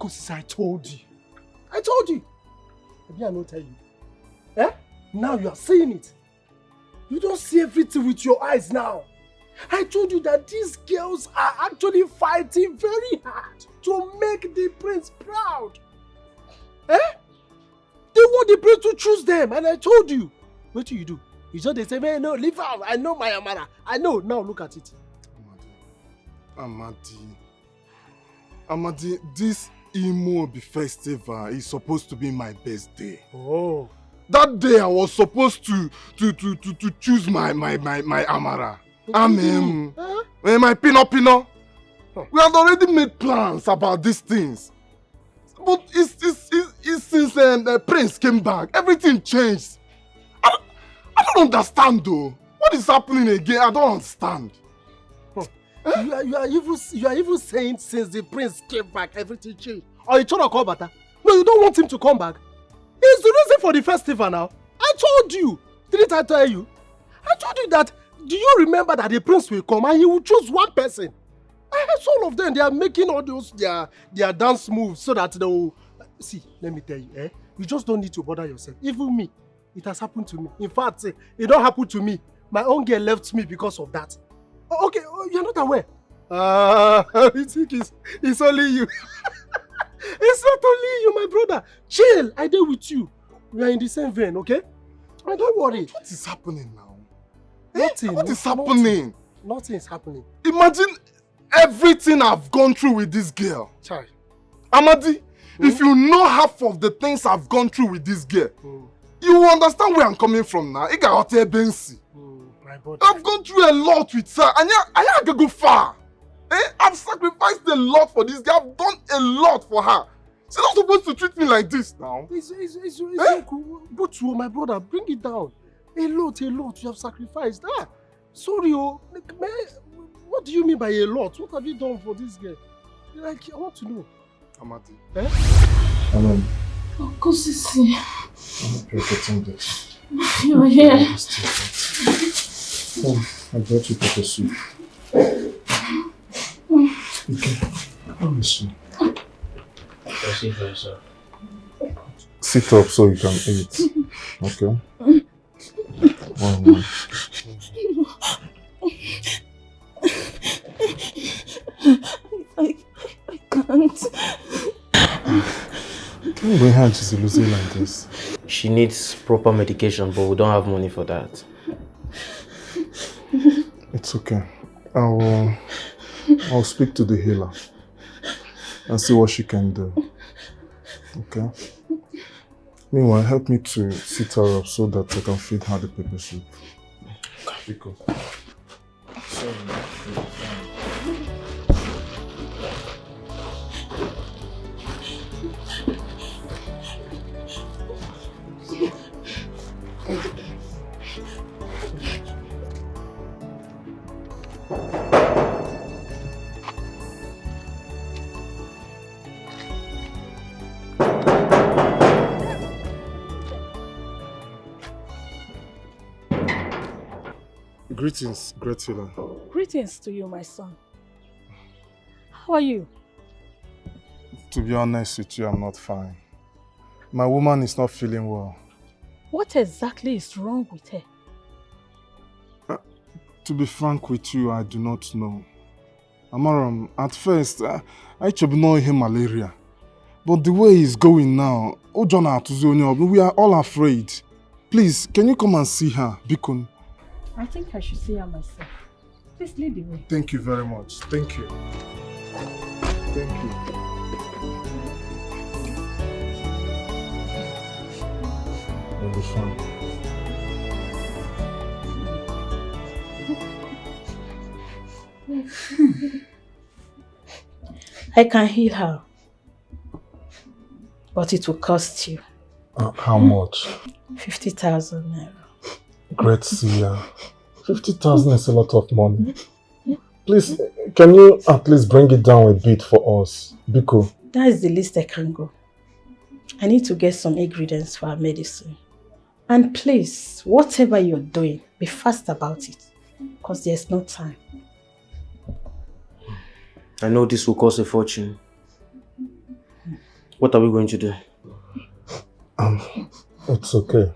because I told you. I told you. Maybe I not tell you. Eh? Now you are seeing it. You don't see everything with your eyes now. I told you that these girls are actually fighting very hard to make the prince proud. Eh? They want the prince to choose them, and I told you. What do you do? You just they say, hey, no, leave out. I know my Amara. I know. Now look at it. Amadi, this Imobi festival is supposed to be my best day. Oh. That day I was supposed to choose my Amara. My Pino. We had already made plans about these things. But it's since the prince came back, everything changed. I don't understand though. What is happening again? I don't understand. You are even saying since the prince came back, everything changed. Or you trying to call Bata? No, you don't want him to come back. He's the reason for the festival now. I told you. Didn't I tell you? I told you that. Do you remember that the prince will come and he will choose one person? So all of them, they are making all those their dance moves so that they will... See, let me tell you, you just don't need to bother yourself. Even me, it has happened to me. In fact, it don't happen to me. My own girl left me because of that. Okay, you're not aware. You think it's only you. It's not only you, my brother. Chill, I deal with you. We are in the same vein, okay? And don't worry. What is happening now? Nothing. What is happening? Nothing is happening. Imagine everything I've gone through with this girl. Sorry. Amadi, if you know half of the things I've gone through with this girl, you will understand where I'm coming from now. My brother. I've gone through a lot with her, and I can't go far. I've sacrificed a lot for this girl. I've done a lot for her. She's not supposed to treat me like this now. It's cool. But you, my brother, bring it down. A lot you have sacrificed. Sorry, what do you mean by a lot? What have you done for this girl? Like, I want to know. Amadi. Uncle Sisi. I'm protecting this. You're here. I brought you pepper soup. Okay. How is she? See for yourself. Sit up so you can eat. Okay? One. I can't. Can't bring her to losing like this. She needs proper medication, but we don't have money for that. It's okay. I'll speak to the healer and see what she can do. Okay? Meanwhile, help me to sit her up so that I can feed her the pepper soup. Because... Greetings, great healer. Greetings to you, my son. How are you? To be honest with you, I'm not fine. My woman is not feeling well. What exactly is wrong with her? To be frank with you, I do not know. Amaram, at first, I should know him malaria. But the way he's going now, we are all afraid. Please, can you come and see her, Bikun? I think I should see her myself. Please lead the way. Thank you very much. Thank you. Thank you. You'll be fine. I can heal her. But it will cost you. How much? 50,000 naira. Great seer. 50,000 is a lot of money. Please, can you at least bring it down a bit for us? Biko. That is the least I can go. I need to get some ingredients for our medicine. And please, whatever you're doing, be fast about it. Because there's no time. I know this will cost a fortune. What are we going to do? It's okay.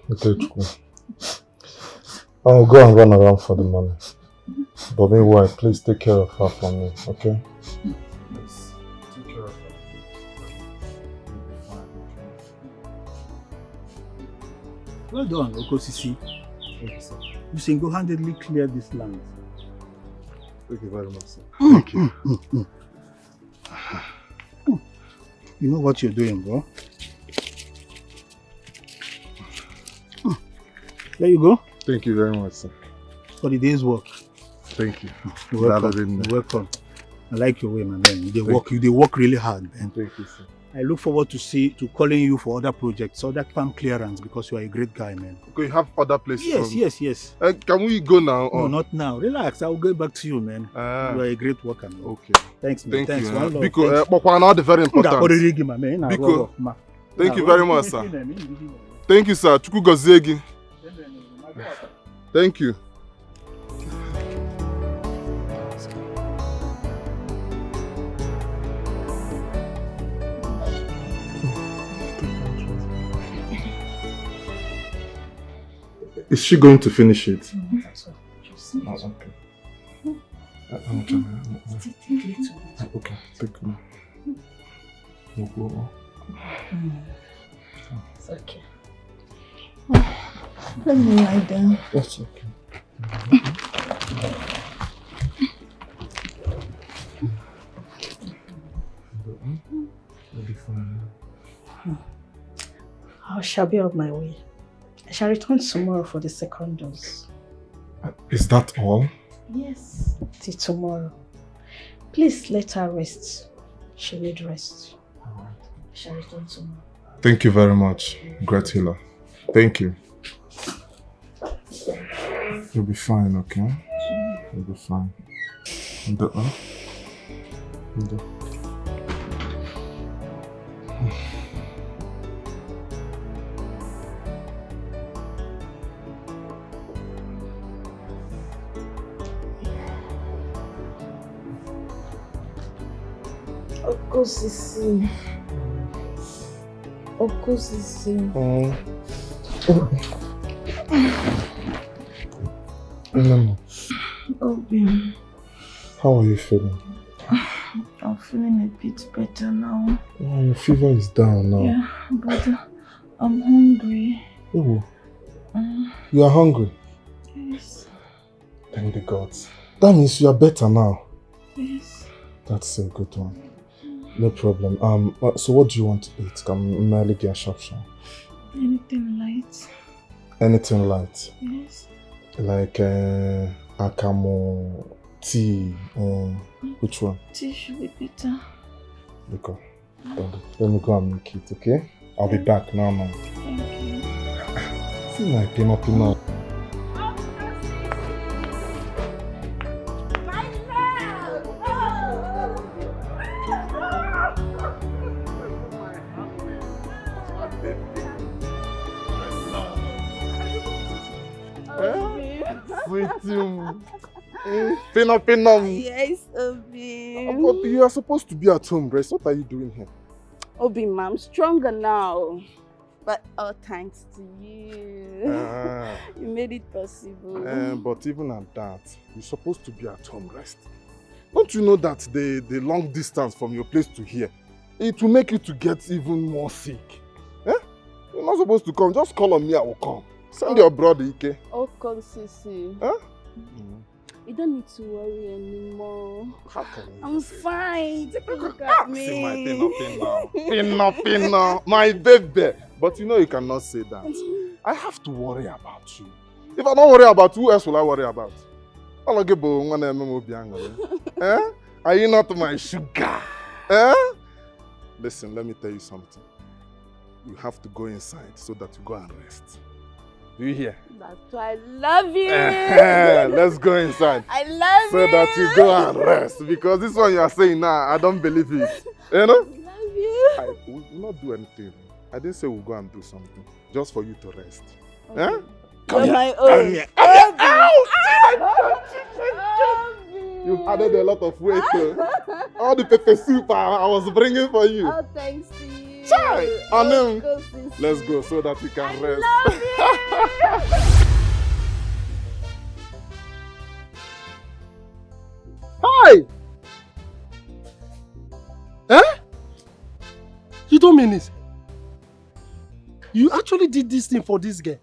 I'll go and run around for the money. But meanwhile, please take care of her for me, okay? Yes. Take care of her. Well done, Okosisi. Thank you, sir. You single-handedly cleared this land. Thank you very much, sir. Thank you. You know what you're doing, bro. There you go. Thank you very much, sir. For the day's work. Thank you. You're welcome. You're welcome. I like your way, my man. They work really hard, man. Thank you, sir. I look forward to calling you for other projects, other farm clearance, because you are a great guy, man. Okay, you have other places? Yes. Can we go now? No, not now. Relax. I'll get back to you, man. You are a great worker, man. Okay. Thanks, man. Thank Thanks. you. Because very important. Because, thank you very much, sir. Thank you, sir. Chuku Gozegi. Thank you. Is she going to finish it? Oh, okay. Okay, take it. It's okay. Let me lie down. That's okay. You'll be fine. I shall be on my way. I shall return tomorrow for the second dose. Is that all? Yes, till tomorrow. Please let her rest. She needs rest. Alright. I shall return tomorrow. Thank you very much, great healer. Thank you. You'll be fine, okay? You'll be fine. Okosisi. Obi. How are you feeling? I'm feeling a bit better now. Oh, your fever is down now. Yeah, but I'm hungry. Oh, you are hungry? Yes. Thank the gods. That means you are better now. Yes. That's a good one. No problem. So what do you want to eat? Can merely get a shop? Anything light. Anything light? Yes. Like akamo, tea, which one? Tea should be better. Okay. Let me go and make it, okay? I'll be back now. Thank you. See my peanut. Pinam. Yes, Obi. But you are supposed to be at home, Grace. What are you doing here? Obi, I'm stronger now. But all thanks to you. You made it possible. But even at that, you're supposed to be at home, rest. Don't you know that the long distance from your place to here, it will make you to get even more sick? You're not supposed to come. Just call on me, I will come. Send your brother, Ike. Oh, Sisi. You don't need to worry anymore. How can you I'm say fine. Take a look at me. See my pinna, my baby. But you know you cannot say that. I have to worry about you. If I don't worry about you, who else will I worry about? Are you not my sugar? Listen, let me tell you something. You have to go inside so that you go and rest. Do you hear? That's why I love you. Let's go inside. I love you. So that you go and rest. Because this one you are saying now, I don't believe it. You know? I love you. We will not do anything. I didn't say we'll go and do something. Just for you to rest. Okay. Come You're here. my own. You've added a lot of weight. All the pepper soup I was bringing for you. Oh, thanks to you. Chai! Anu, Uncle Sisi. let's go so that we can rest. Hi! Eh? You don't mean it? You actually did this thing for this girl?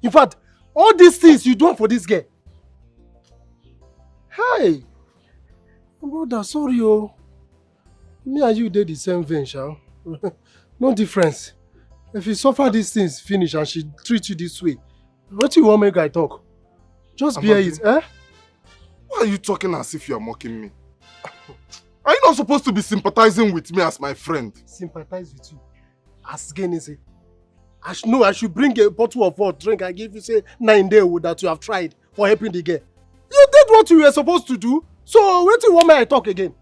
In fact, all these things you do for this girl? Hey! Brother, sorry oh. Me and you did the same thing, shall? No difference. If you suffer these things finish and she treats you this way, what do you want make I talk? Just bear it, eh? Why are you talking as if you are mocking me? Are you not supposed to be sympathizing with me as my friend? Sympathize with you. As Genese. I should bring a bottle of water, drink and give you say 9 days that you have tried for helping the girl. You did what you were supposed to do. So what do you want me to talk again?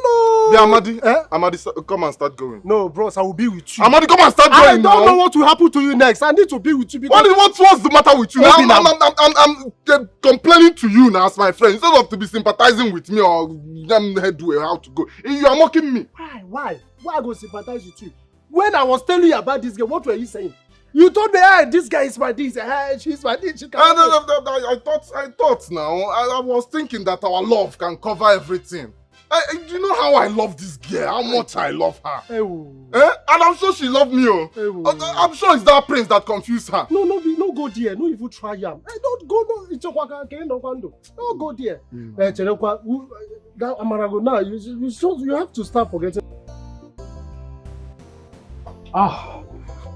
No. Yeah, Amadi, Amadi, come and start going. No, bros, I will be with you. Amadi, come and start going now. I don't know what will happen to you next. I need to be with you because... What's the matter with you? I'm complaining to you now as my friend. Instead of to be sympathizing with me or headway how to go. You are mocking me. Why? Why I go sympathize with you? When I was telling you about this girl, what were you saying? You told me, hey, this guy is my this, hey, she's my this, she can't. I thought now. I was thinking that our love can cover everything. Do you know how I love this girl? How much I love her? And I'm sure she loved me. I'm sure it's that prince that confused her. No go there. No even try him. Don't go. Don't go there. That Amarago now. You have to start forgetting.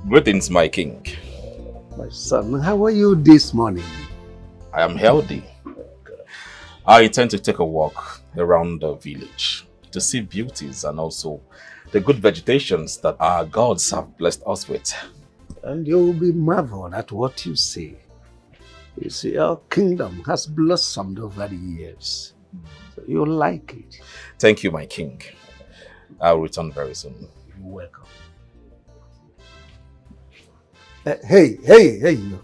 Greetings, my king. My son, how are you this morning? I am healthy. I intend to take a walk around the village to see beauties and also the good vegetations that our gods have blessed us with. And you will be marveled at what you see. You see, our kingdom has blossomed over the years. So you'll like it. Thank you, my king. I'll return very soon. You're welcome. Hey, you.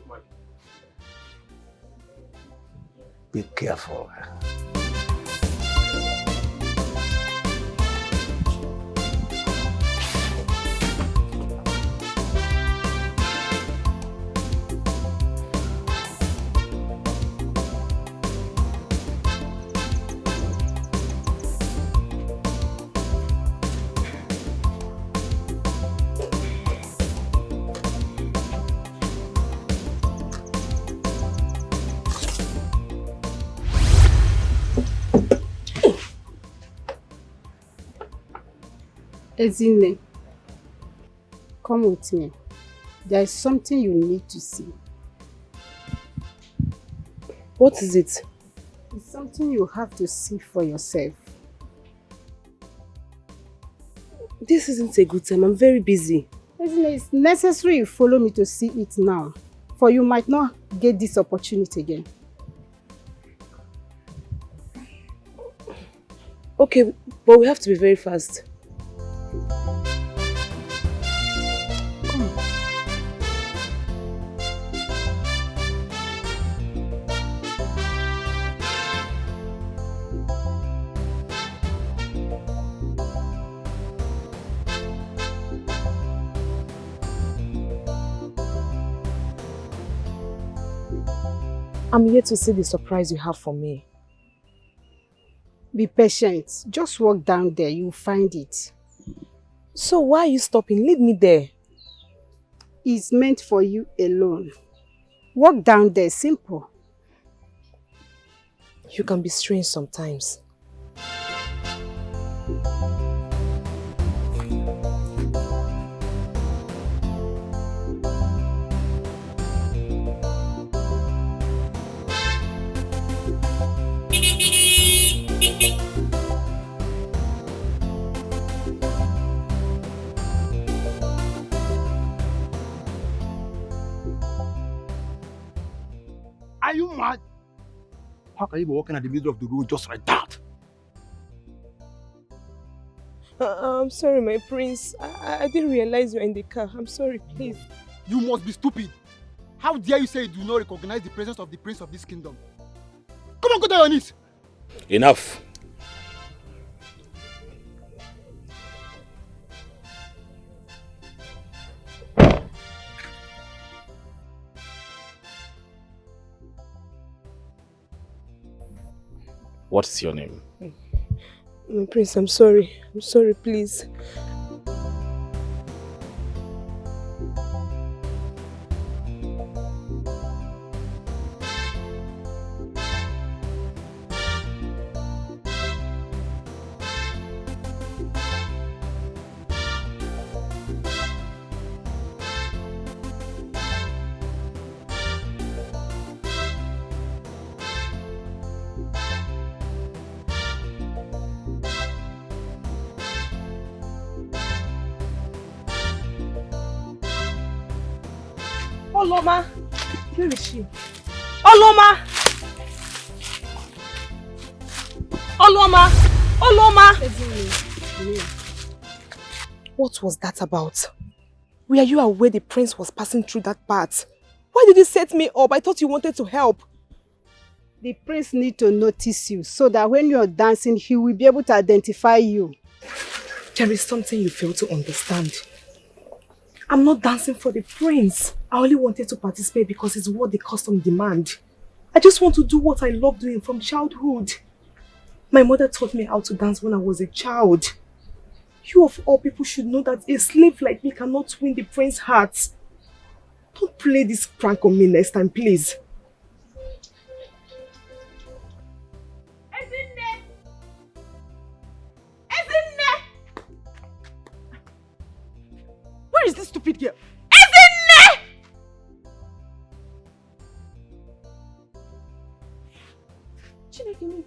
Be careful. Ezine, come with me. There is something you need to see. What is it? It's something you have to see for yourself. This isn't a good time. I'm very busy. Ezine, it's necessary you follow me to see it now, for you might not get this opportunity again. Okay, but we have to be very fast. I'm here to see the surprise you have for me. Be patient. Just walk down there. You'll find it. So why are you stopping? Leave me there. It's meant for you alone. Walk down there. Simple. You can be strange sometimes. Are you mad? How can you be walking at the middle of the road just like that? I'm sorry, my prince. I didn't realize you were in the car. I'm sorry, please. You must be stupid. How dare you say you do not recognize the presence of the prince of this kingdom? Come on, go down on knees. Enough. What is your name? My prince, I'm sorry. I'm sorry, please. Oloma! Where is she? Oloma! Oloma! Oloma! What was that about? Were you aware the prince was passing through that part? Why did you set me up? I thought you wanted to help. The prince needs to notice you so that when you're dancing, he will be able to identify you. There is something you fail to understand. I'm not dancing for the prince. I only wanted to participate because it's what the custom demand. I just want to do what I love doing from childhood. My mother taught me how to dance when I was a child. You of all people should know that a slave like me cannot win the prince's heart. Don't play this prank on me next time, please. Where is this stupid girl? Ekene! Chineke.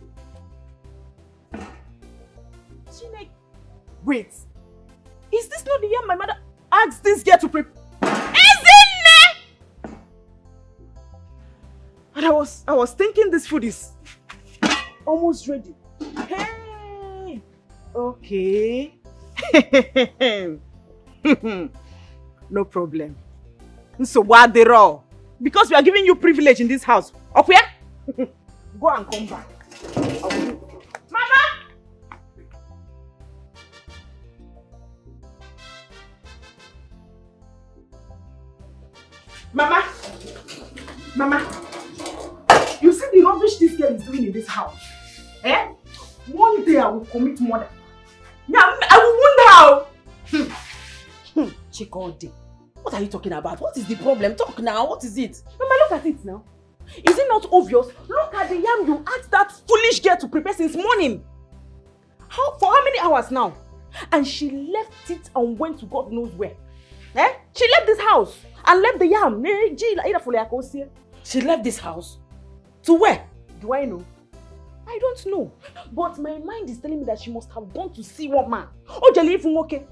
Wait. Is this not the year my mother asked this girl to prepare? Ekene! And I was thinking this food is almost ready. Hey! Okay. No problem. So what the raw? Because we are giving you privilege in this house. Okay? Go and come back. Mama! Mama! Mama! You see the rubbish this girl is doing in this house? Eh? One day I will commit murder. Yeah, I will wonder how. Chikodi, what are you talking about? What is the problem? Talk now. What is it? Mama, look at it now. Is it not obvious? Look at the yam you asked that foolish girl to prepare since morning. For how many hours now? And she left it and went to God knows where. Eh? She left this house and left the yam. She left this house? To where? Do I know? I don't know. But my mind is telling me that she must have gone to see one man. Oh, okay.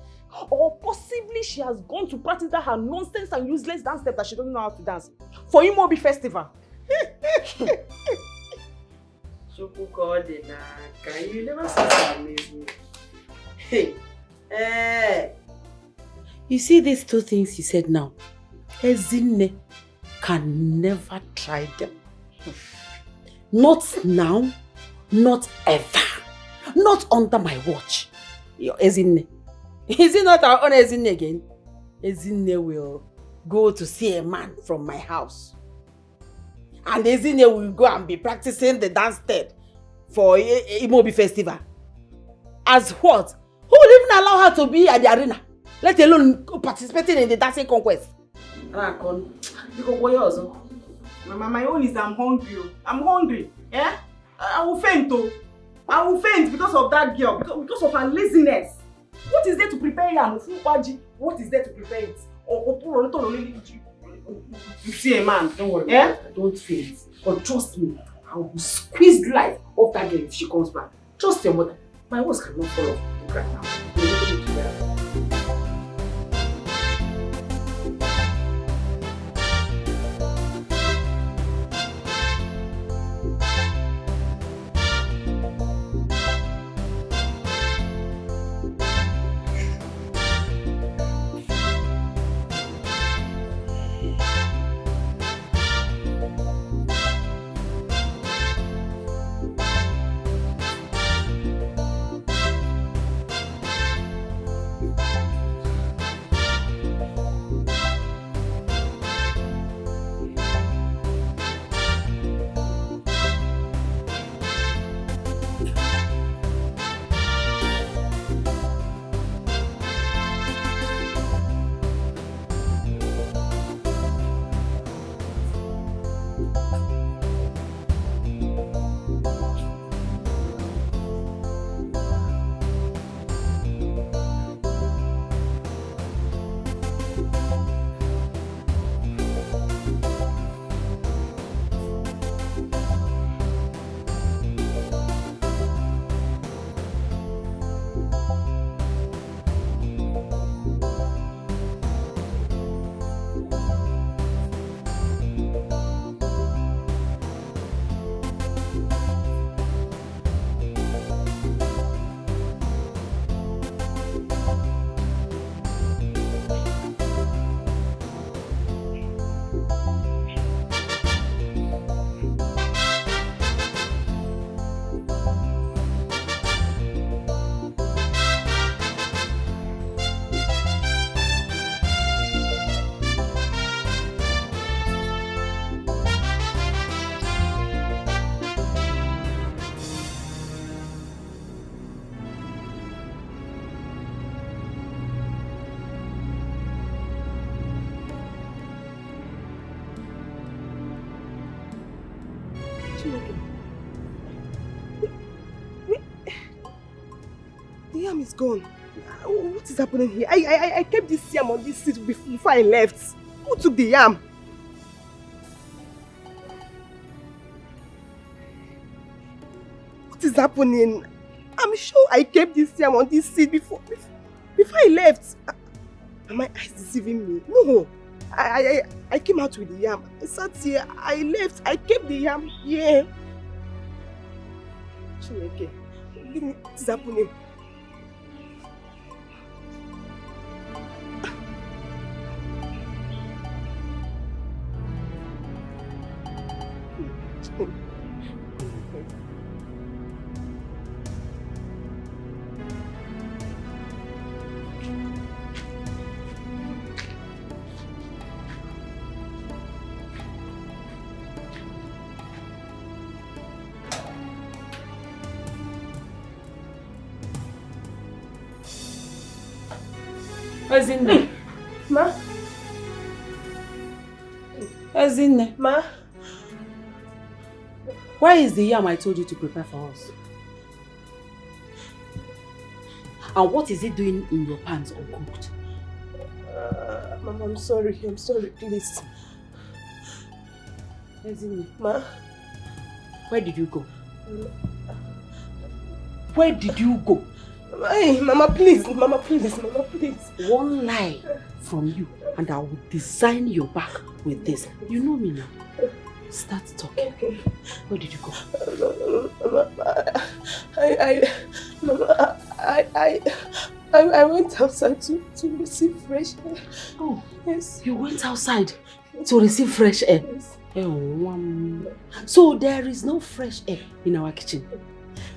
Or possibly she has gone to practice that her nonsense and useless dance step that she doesn't know how to dance for Imobi festival. Can you never say that amazing? Hey, you see these two things you said now? Ezine can never try them. Not now, not ever, not under my watch. Your Ezine. Is it not our own Ezine again? Ezine will go to see a man from my house. And Ezine will go and be practicing the dance step for Imobi festival. As what? Who will even allow her to be at the arena? Let alone participating in the dancing conquest. Mama, my own is I'm hungry. I'm hungry. Yeah? I will faint though. I will faint because of that girl. Because of her laziness. What is there to prepare yam? What is there to prepare it? You see a man. Don't worry. Yeah? Don't faint. But trust me, I will squeeze life off that girl if she comes back. Trust your mother. My words cannot fall off the ground now. The yam is gone. What is happening here? I kept this yam on this seat before I left. Who took the yam? What is happening? I'm sure I kept this yam on this seat before I left. Are my eyes deceiving me? No. I came out with the yam. I sat here. I left. I kept the yam here. Chineke, what is happening? Ezinne. Ma? Ezinne. Ma? Why is the yam I told you to prepare for us? And what is it doing in your pans uncooked? Mama, I'm sorry, please. Ezinne. Ma? Where did you go? Where did you go? Hey, Mama, please. One lie from you and I will design your back with this. You know me now. Start talking. Okay. Where did you go? I went outside to receive fresh air. Oh, yes. You went outside to receive fresh air? Yes. So there is no fresh air in our kitchen.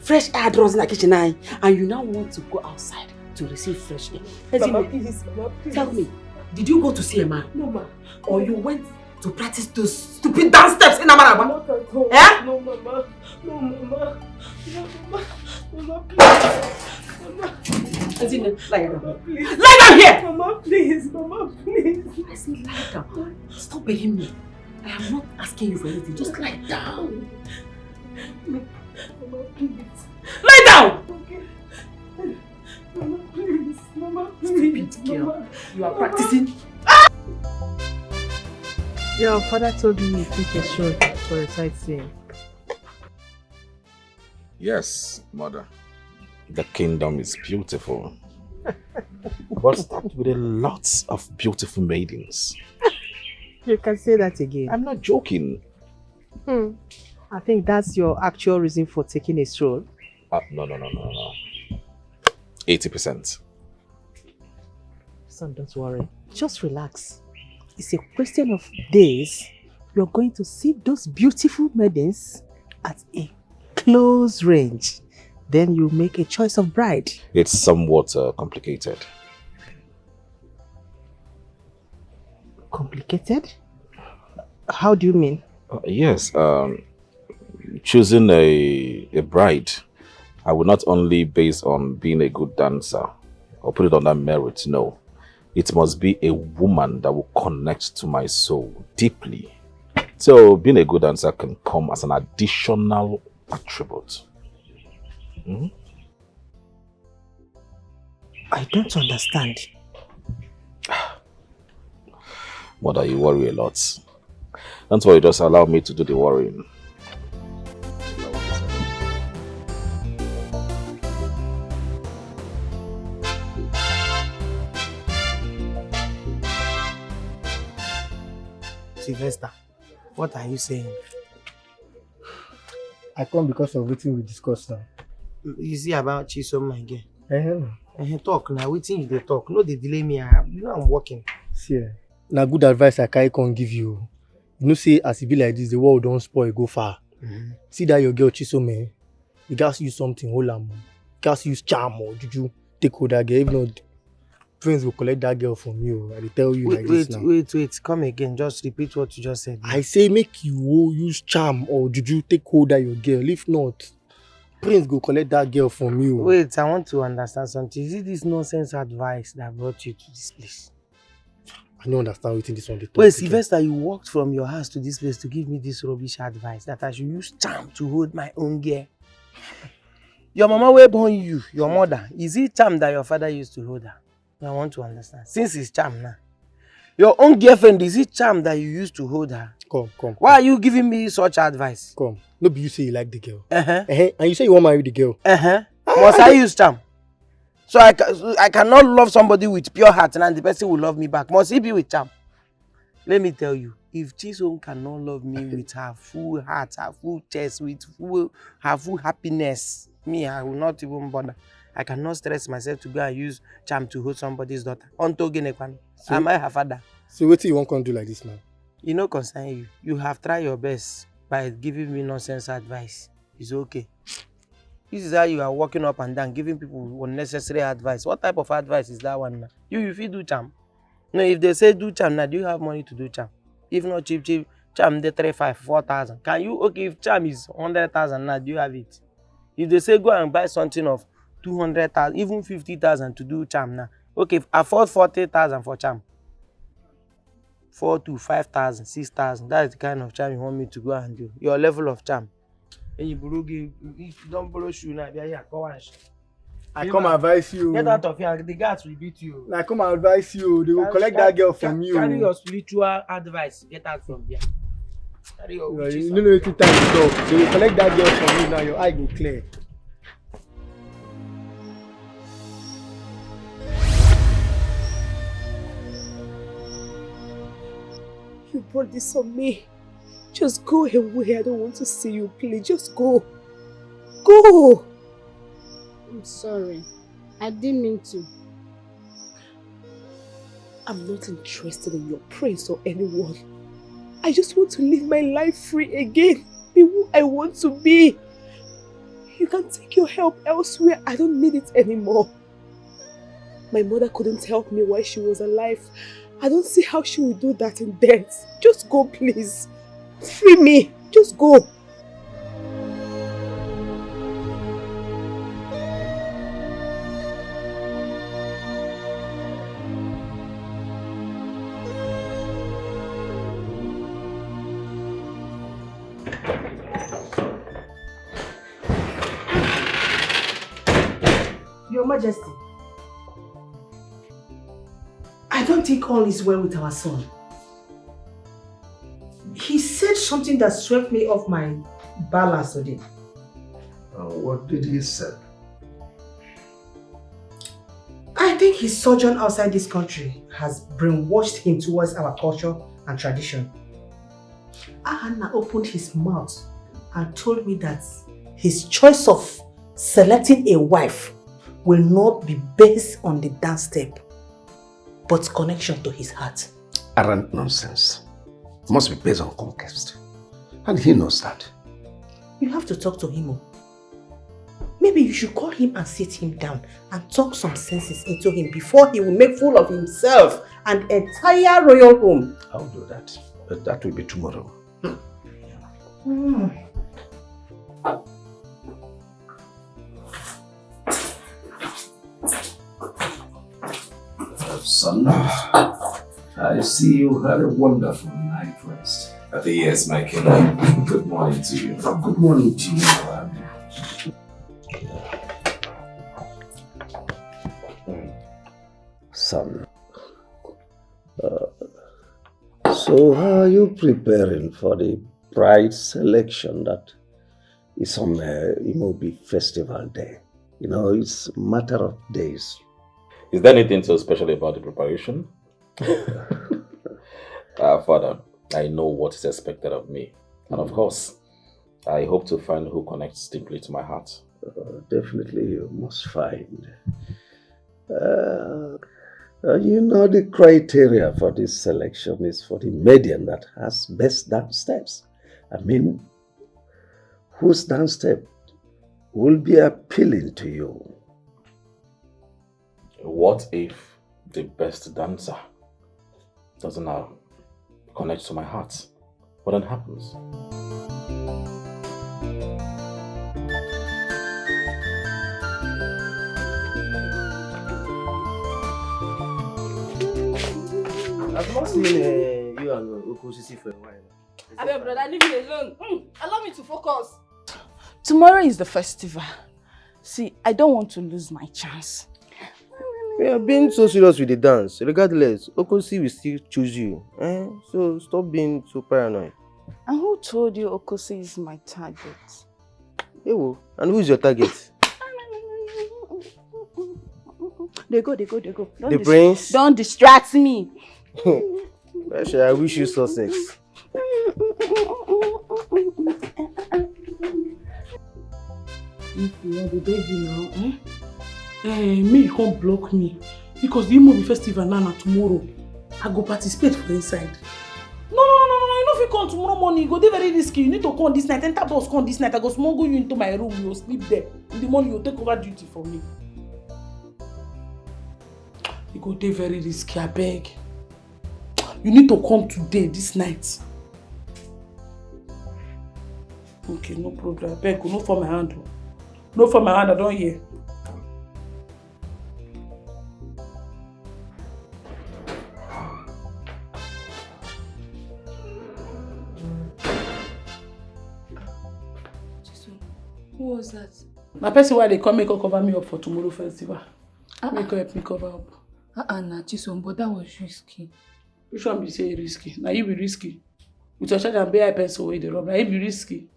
Fresh air draws in our kitchen, and you now want to go outside to receive fresh air. Mama, please. Tell me, did you go to see a man? No, ma. Or you went to practice those stupid dance steps in Amaraba? Not at all. Eh? No, Mama. Mama, please. Mama. Lie down. Mama, please. Lie down here! Mama, please. I said lie down. Stop begging me. I am not asking you for anything. Just lie down. Mama, please. Lie down! Okay. Mama, please. Stupid girl. You are practicing. Your father told me you took a shot for a sightseeing. Yes, mother. The kingdom is beautiful. But stocked with a lot of beautiful maidens. You can say that again. I'm not joking. I think that's your actual reason for taking a stroll. No. 80%. Son, don't worry. Just relax. It's a question of days. You're going to see those beautiful maidens at a close range. Then you make a choice of bride. It's somewhat complicated. Complicated? How do you mean? Yes. Choosing a bride, I would not only base on being a good dancer or put it on that merit. No. It must be a woman that will connect to my soul deeply. So being a good dancer can come as an additional attribute. I don't understand. Mother, you worry a lot. Don't worry, just allow me to do the worrying. Sylvester, what are you saying? I come because of what we discussed now. You see about Chisom, my girl. Talk now, waiting you they talk. No, they delay me. You know I'm working. See, now good advice I can't give you. You know, say as it be like this, the world don't spoil, go far. See that your girl Chisom, you guys use something, hold on. You guys use charm or juju, take hold that girl. If not, friends will collect that girl from you. I tell you this now. Wait, come again. Just repeat what you just said. I say make you use charm or juju, take hold of your girl. If not, Prince go collect that girl from you. Wait, I want to understand something. Is it this nonsense advice that brought you to this place? I don't understand what this one they talk. Wait, Sylvester, you walked from your house to this place to give me this rubbish advice that I should use charm to hold my own girl. Your mama will born you, your mother. Is it charm that your father used to hold her? I want to understand. Since it's charm now. Your own girlfriend, is it charm that you used to hold her? Come. Why are you giving me such advice? Come. No be you say you like the girl. And you say you want to marry the girl. Must I use charm? So I cannot love somebody with pure heart and the person will love me back. Must he be with charm? Let me tell you, if Chisom cannot love me with her full heart, her full chest, with her full happiness, me, I will not even bother. I cannot stress myself to go and use charm to hold somebody's daughter. Am I her father? So what you want to do like this now? You know, concern you. You have tried your best by giving me nonsense advice. It's okay. This is how you are walking up and down, giving people unnecessary advice. What type of advice is that one now? You feel do charm. No, if they say do charm now, do you have money to do charm? If not cheap, charm they 3,500, 4,000. Can you, okay, if charm is 100,000 now, do you have it? If they say go and buy something of 200,000, even 50,000 to do charm now, okay, afford 40,000 for charm. 4 to 5,000, 6,000, that's the kind of charm you want me to go and do. Your level of charm. And if you don't borrow shoe now, go and I come advise you. Get out of here, the guards will beat you. I come advise you. They will collect that girl from you. Carry your spiritual advice. Get out from there. Carry your witches. You know time to talk. They will collect that girl from you now. Your eye go clear. You brought this on me. Just go away. I don't want to see you, please. Just go. Go! I'm sorry. I didn't mean to. I'm not interested in your praise or anyone. I just want to live my life free again. Be who I want to be. You can take your help elsewhere. I don't need it anymore. My mother couldn't help me while she was alive. I don't see how she will do that in death. Just go, please. Free me. Just go. Your Majesty, I don't think all is well with our son. He said something that swept me off my balance today. What did he say? I think his sojourn outside this country has brainwashed him towards our culture and tradition. Ahana opened his mouth and told me that his choice of selecting a wife will not be based on the dance step, but connection to his heart. Arrant nonsense. It must be based on conquest. And he knows that. You have to talk to him. Maybe you should call him and sit him down and talk some senses into him before he will make fool of himself and entire royal home. I'll do that. But that will be tomorrow. Son, I see you had a wonderful night rest. Yes, my king. Good morning to you. Good morning to you. Son, so how are you preparing for the bride selection that is on Imobi Festival Day? You know, it's a matter of days. Is there anything so special about the preparation? Father, I know what is expected of me. And of course, I hope to find who connects deeply to my heart. Definitely you must find. You know the criteria for this selection is for the median that has best dance steps. I mean, whose dance step will be appealing to you? What if the best dancer doesn't connect to my heart? What then happens? I've not seen you and Okosisi for a while. I mean, brother, leave me alone. Allow me to focus. Tomorrow is the festival. See, I don't want to lose my chance. We are being so serious with the dance. Regardless, Okosi will still choose you. So stop being so paranoid. And who told you Okosi is my target? Ewo, and who is your target? They go. The prince? Don't distract me. Actually, I wish you success. If you want the baby now, me you can't block me. Because the movie festival now tomorrow, I go participate for inside. No, you know if you come tomorrow morning, you go dey very risky. You need to come this night, enter bus come this night. I go smuggle you into my room, you will sleep there. In the morning, you will take over duty for me. You go dey very risky, I beg. You need to come today, this night. Okay, no problem. I beg, no for my hand. No for my hand, I don't hear. Who was that? My person why they come make her cover me up for tomorrow festival. Make her help me cover up. Nah, Chisom, but that was risky. Which one be say risky? Now you be risky. With your child and BI pencil away the rob. Now you be risky.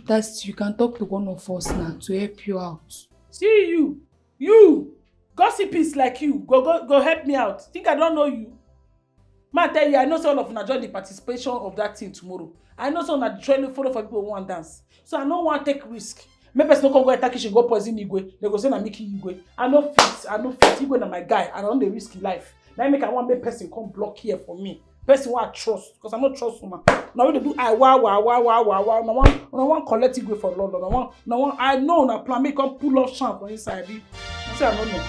But you can talk to one of us now to help you out. See you, gossipists like you, go help me out. Think I don't know you? Man, tell you, I know some of you join the participation of that thing tomorrow. I know some that trying to follow for people who want dance. So I don't want to take risk. Maybe person no come go attack you, go poison Igwe. They go say na Mickey Igwe. I no fit. Igwe na my guy. I don't dey risky life. Now make I want make person come block here for me. Person who I trust, because I not trust woman. Now we dey do wow. No one collect Igwe for London. No one. I know na plan make come pull off champ for inside. You say I don't know.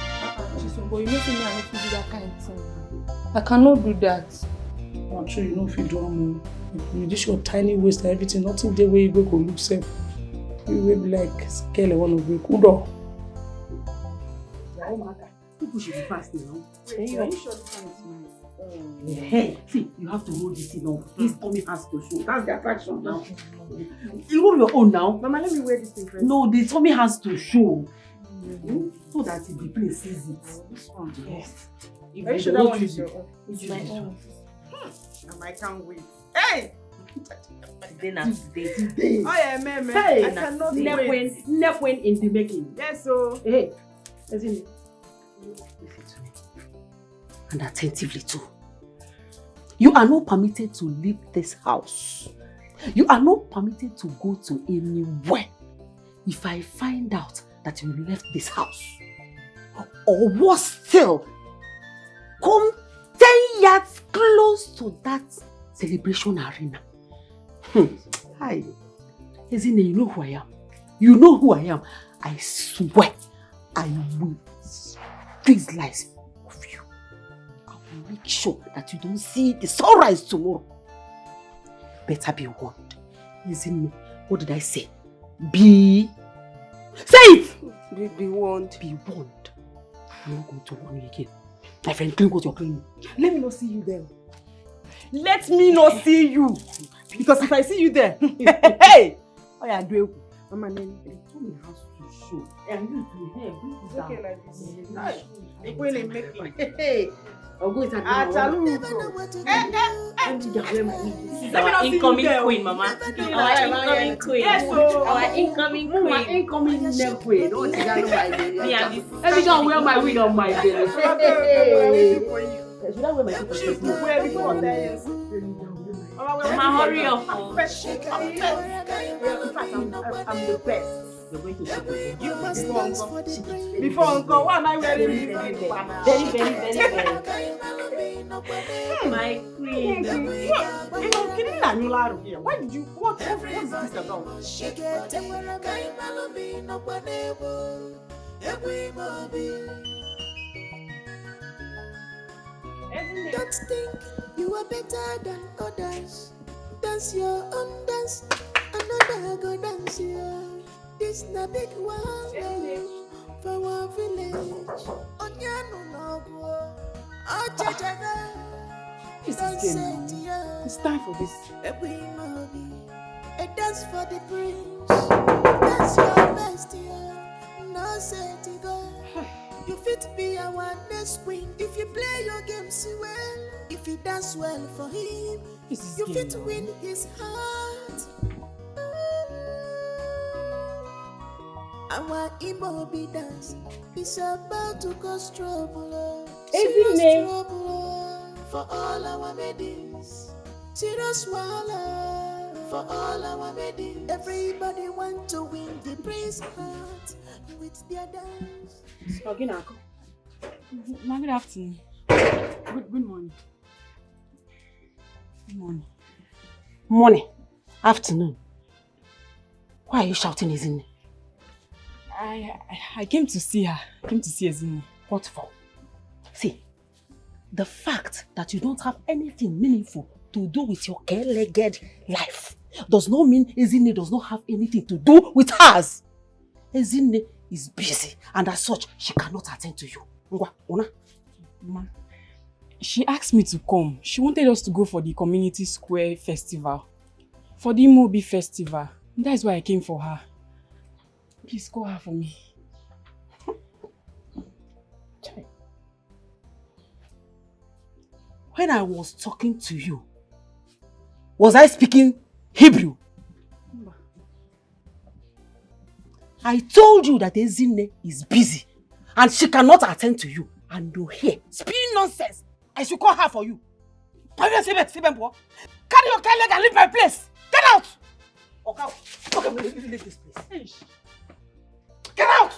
Chisom, but you know say me I no fit do that kind of thing. I cannot do that. I'm sure you know if you do am. You just your tiny waist and everything. Nothing there where you go look safe. You will be like scale one of you. Kudo. People should be fast now. Are you sure this one is mine? Hey, see, you have to hold this thing on. This tummy has to show. That's the attraction now. You hold your own now. Mama, let me wear this thing first. No, the tummy has to show. So that the place sees it. This one. Yes. Are you sure that one is your own? It's my own. And I can't wait. Hey! Today. Oh yeah, man. Hey, I cannot wait. Nepwen in the making. Yes, so. Hey, listen to me. And attentively too. You are not permitted to leave this house. You are not permitted to go to anywhere. If I find out that you left this house, or worse still, come 10 yards close to that celebration arena. Hi. Ezine, you know who I am. You know who I am. I swear, I will squeeze lies of you. I will make sure that you don't see the sunrise tomorrow. Better be warned. Ezine, what did I say? Say it! Be warned. Be warned. I'm not going to warn you again. My friend, clean what you're cleaning. Let me not see you there. Let me not see you. Because if I see you there, hey! Oh yeah, do it. Mama, then tell me how to show. And you to here. It's okay like this. It's really making. Hey! I'll go inside. This is our incoming queen, Mama. Our incoming queen. Yes, so our incoming queen. My incoming neck queen. Don't you know my baby? Me and this. Every time I wear my wig on my baby. Should I wear my wig? Wear before 10 years. Mama, hurry up. I'm the best. You're going to support You must dance for the before Uncle, why am I wearing very. My queen. You know, kidding that you lie here. Why did you? What is this about? Don't think you are better than others. Dance your own dance. Another go dance here. This na big one for one village. Onyanu no go. Ajajaga. This is game now. It's time for this. A dance for the prince. That's your best year. No set to go. You fit be our next queen if you play your games well. If you dance well for him, you fit win his heart. Our Imobi dance is about to cause trouble. Serious trouble for all our maidens. Serious wahala for all our maidens. Everybody want to win the prince's heart with their dance. Good afternoon. Good morning. Good morning. Morning. Afternoon. Why are you shouting, Ezinne? I came to see her. I came to see Ezinne. What for? See, the fact that you don't have anything meaningful to do with your care-legged life does not mean Ezinne does not have anything to do with hers. Ezinne is busy, and as such, she cannot attend to you. Ma, she asked me to come. She wanted us to go for the community square festival. For the Imobi festival. That is why I came for her. Please call her for me. When I was talking to you, was I speaking Hebrew? I told you that Ezinne is busy and she cannot attend to you. And you're here spewing nonsense. I should call her for you. Carry your leg and leave my place. Get out! Okay, leave this place. Get out!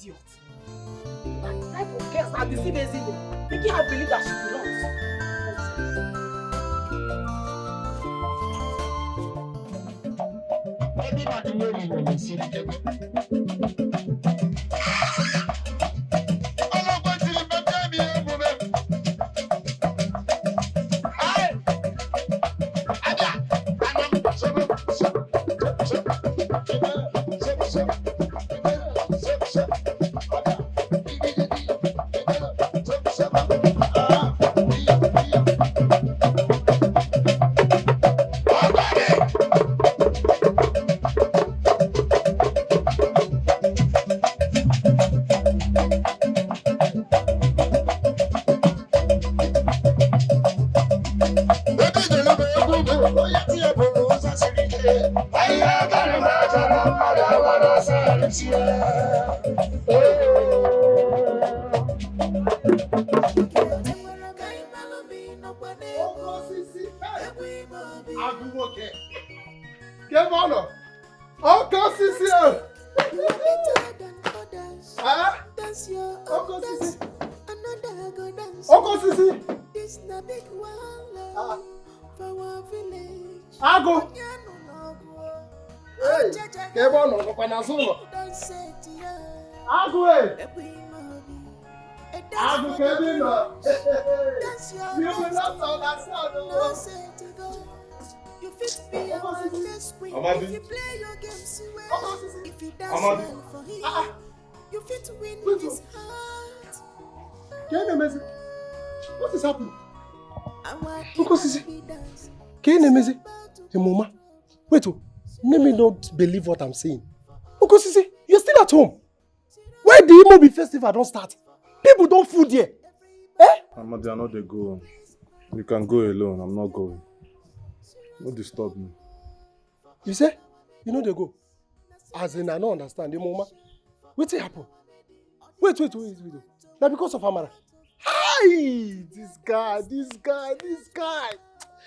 Idiot. That type of girls are deceiving Ezinne, making her believe that she belongs. Everybody know me, see the What is happening? Uncle Sisi, Ekene Umenwa, Mama, wait, let me not believe what I'm saying. Uncle Sisi, you're still at home. Why the Imobi festival don't start? People don't food here. Eh? Amadi, I know they go. You can go alone. I'm not going. Don't disturb me. You say? You know they go. As in, I don't understand. Mama, what's happened? Wait. Now because of Amara. Hi! This guy.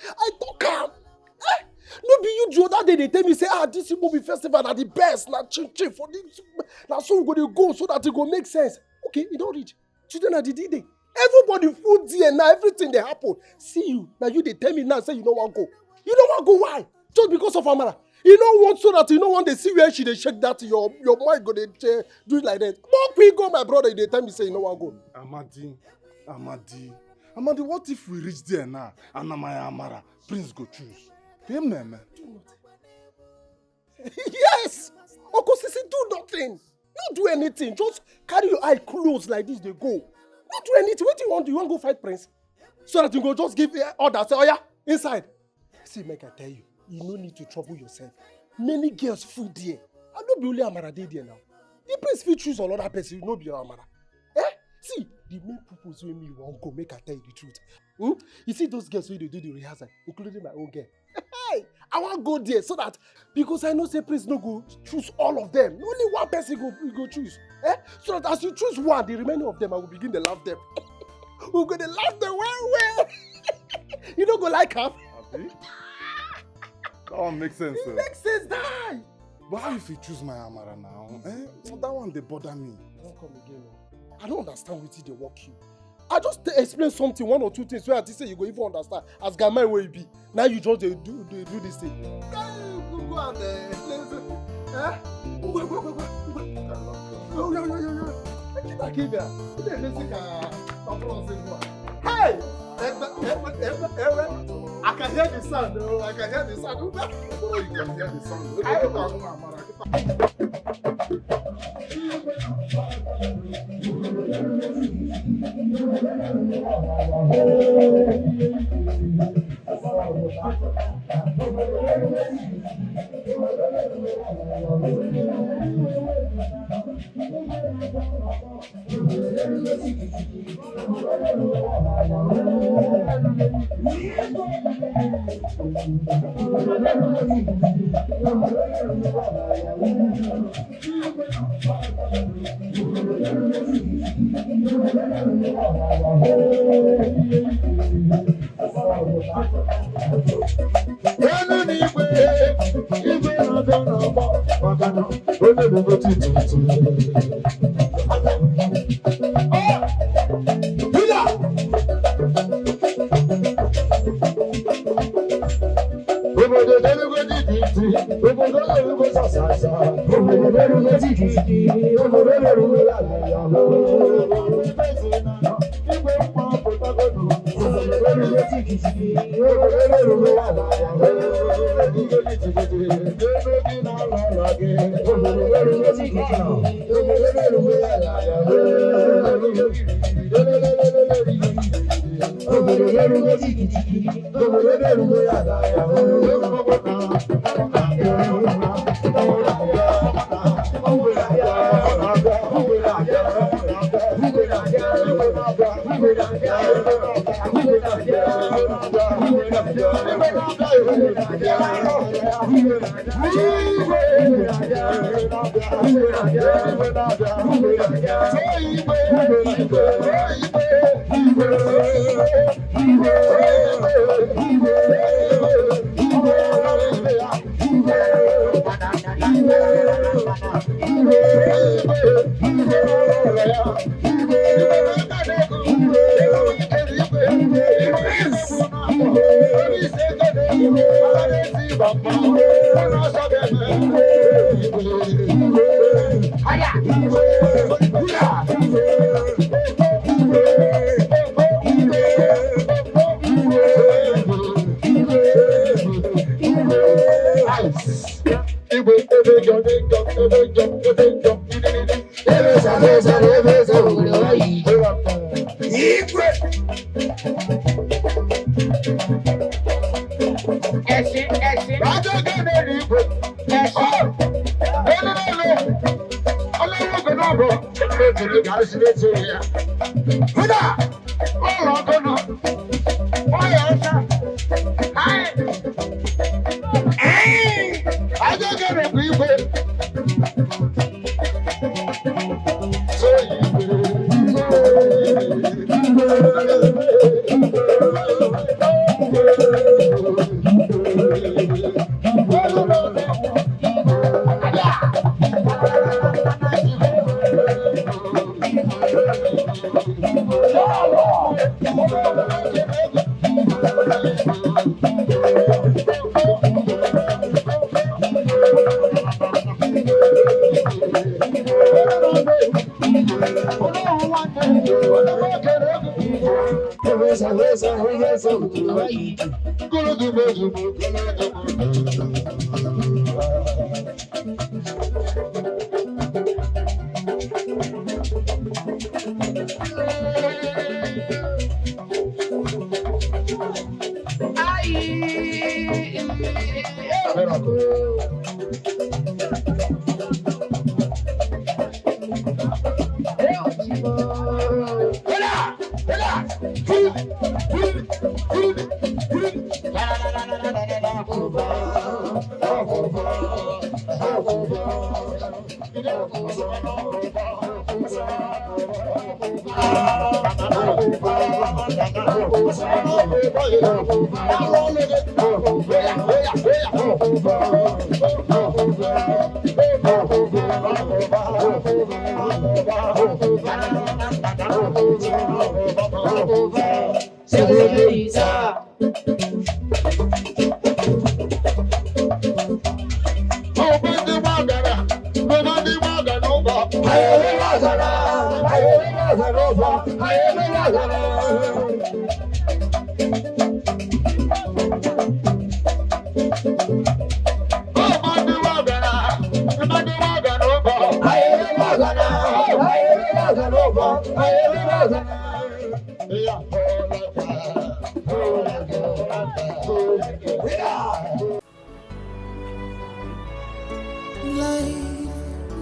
I don't come. Eh? No be you the other day they tell me say this Imobi festival are the best. Now chin for this. Now so we go so that it go make sense. Okay, you don't read. Children are the D-Day. Everybody food there now, everything they happen. See you. Now you they tell me now say you don't want to go. You don't want to go why? Just because of Amara. You don't want so that you don't want to see where she they shake that your mind go they do it like that. But we go, my brother, they tell me say you don't want to go. Amadi, what if we reach there now and Amaya Amara, Prince go choose? Him, man. Yes! Uncle Sisi, do nothing. No do anything. Just carry your eye closed like this, they go. No do anything. What do you want? You want to go fight Prince? So that you go just give order. Say, oh yeah, inside. See, make I tell you, you no need to trouble yourself. Many girls full there. I don't be only Amara there now. The Prince fit choose another person, you no be Amara. See, the main purpose with me won't go make I tell you the truth. You see those girls when they do the rehearsal, including my own girl. Hey, I want to go there so that, because I know say Prince no go choose all of them. Only one person go choose. So that as you choose one, the remaining of them, I will begin to laugh them. We're going to laugh them well. You don't go like her. Abi? That one makes sense. It makes sense, die. But how if you choose my Amara now? That one, they bother me. Don't come again. I don't understand what they work you. I just explain something, one or two things, so I say you go even understand. As Gamai will be. Now you just do this thing. Go and listen. Hey! I can hear the sound, though. I can hear the sound. You can hear the sound.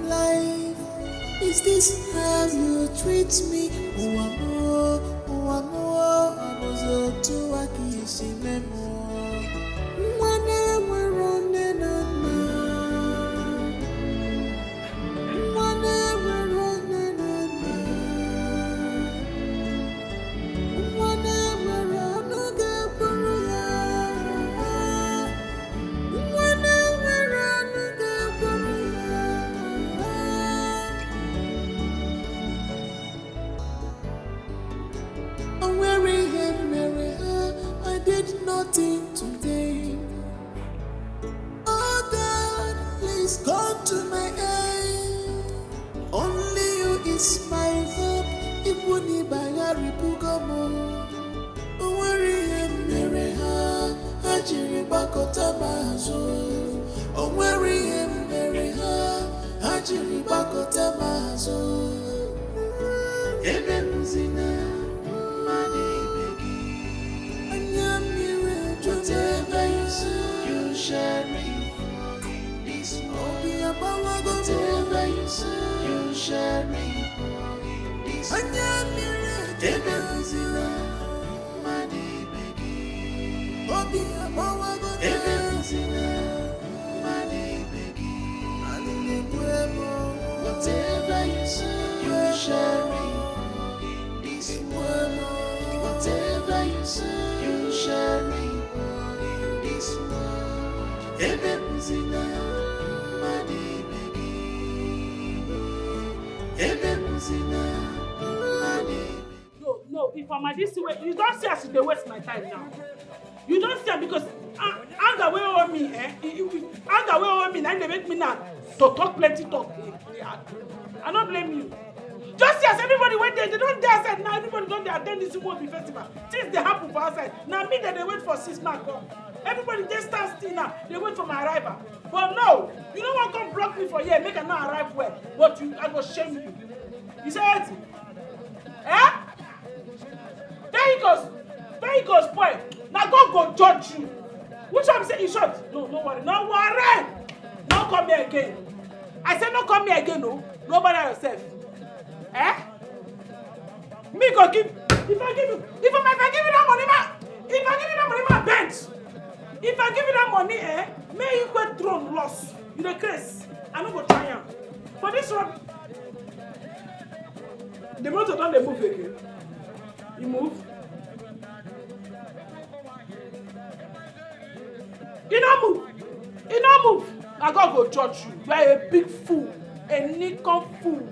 Life, is this how you treat me? I'm wearing him, Mary, I did nothing today. Oh God, please come to my aid. Only you is my hope. Ibuni bayari pugamo. I'm wearing him, Mary, Hajiri bakota mazo. I'm wearing him, Mary, Hajiri bakota mazo. Ebe muzina. Whatever you say, you shall reap. This morning, whatever you say, you shall reap. This whatever you say, you shall reap. This whatever you say, you shall reap. No, if I'm at this way, you don't see as they waste my time now. You don't see because anger way over me, anger way over me, and they make me now to talk plenty talk. I don't blame you. Just as everybody went there, they don't dare say now everybody don't dare attend this movie festival. Things they happen for outside. Now me that they wait for 6 months. Everybody just stand still now. They wait for my arrival. But no, you don't want to come block me for here, make I not arrive well. But I go shame you. You say it? Eh? Vehicles spoil. Now God go judge you. Which one say in short? No worry. No worry. Don't come here again. I said don't come here again, no. Nobody yourself. Eh? Me go give. If I give you that money, bench. If I give you that money, may you go drone loss. You the case. I no go try am. For this one, the motor don't they move again. You move. You don't move. I God go judge you. You are a big fool, a Nikon fool.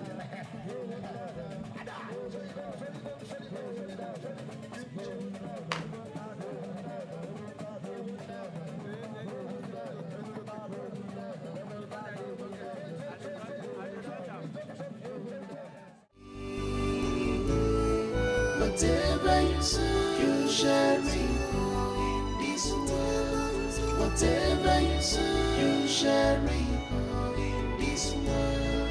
Whatever you say, you shall reap. This world, whatever you say, you shall reap. This world.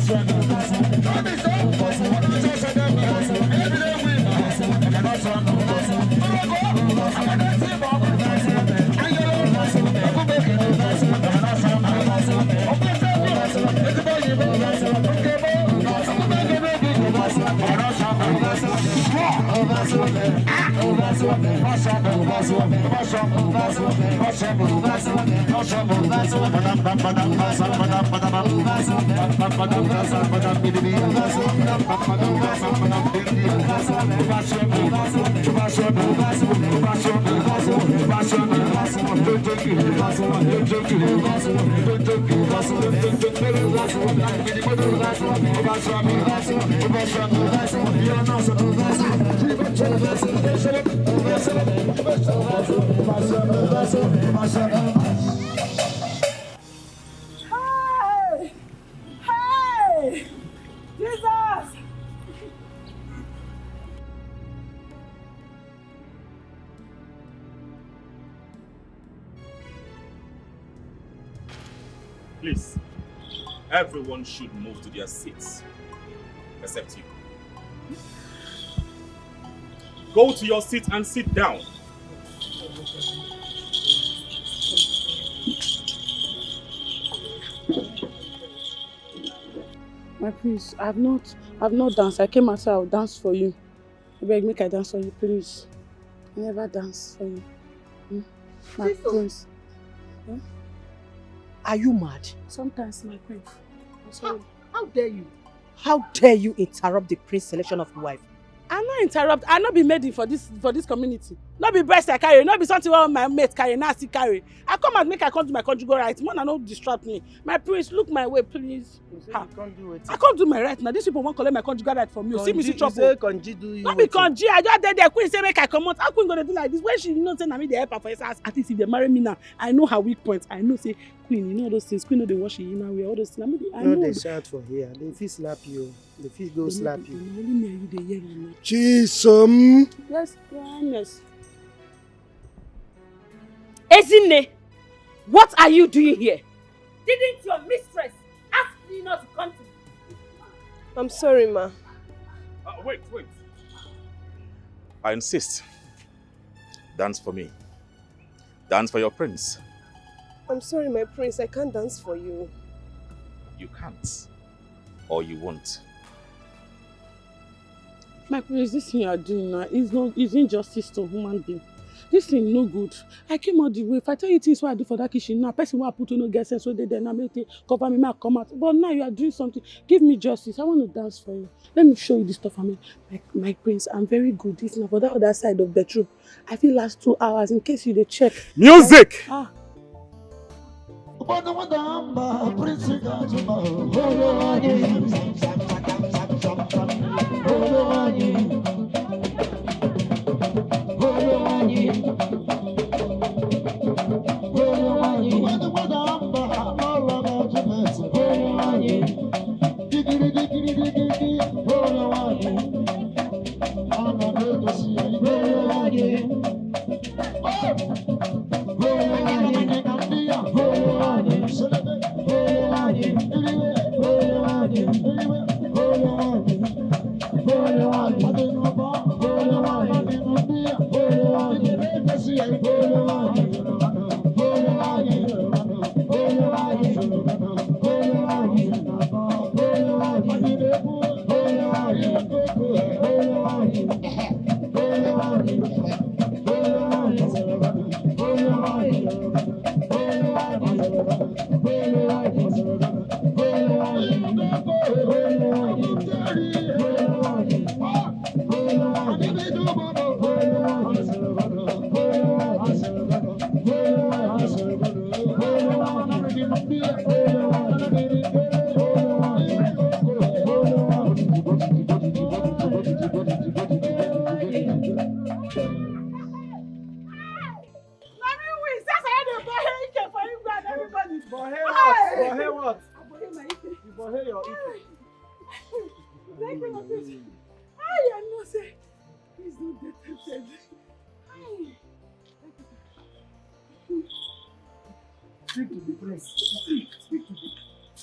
Hey! Hey! Jesus! Please, everyone should move to their seats, except you. Go to your seat and sit down. My prince, I've not danced. I came outside, I'll dance for you. I beg, make I dance for you, please. I never dance for you. My prince. Are you mad? Sometimes, my prince. I'm sorry. How dare you? How dare you interrupt the prince selection of wife? I no interrupt. I no be made for this community. No be breast I carry. No be something wey my mate carry. Now I still carry. I come and make I come do my conjugal right. Man, no distract me. My prince, look my way, please. You can't do it. I can't do my right now. These people won't collect my conjugal right from you. See me see trouble. You say Konji do you. No be Konji. I just there. Queen say make I come out. How Queen gonna do like this? When she say na me dey help her for his house. At least if they marry me now, I know her weak points. I know say Queen, you know all those things. Queen know they wash you now. We all those things. I know. No, they shout for here. They fit slap you. They fit go slap you. Only me and you dey hear me. Chisom. Yes, honest. Ezinne, what are you doing here? Didn't your mistress ask me not to come to me? I'm sorry, ma. Wait. I insist. Dance for me. Dance for your prince. I'm sorry, my prince. I can't dance for you. You can't. Or you won't. My prince, this thing you are doing now is injustice to human being. This thing no good. I came out the way. If I tell you things what I do for that kitchen now, person will put no get sense so they there now make it cover me, make come out. But now you are doing something. Give me justice. I want to dance for you. Let me show you this stuff. I mean, my prince, I'm very good. This now for that other side of bedroom. I feel last 2 hours in case you dey check. Music! Ah.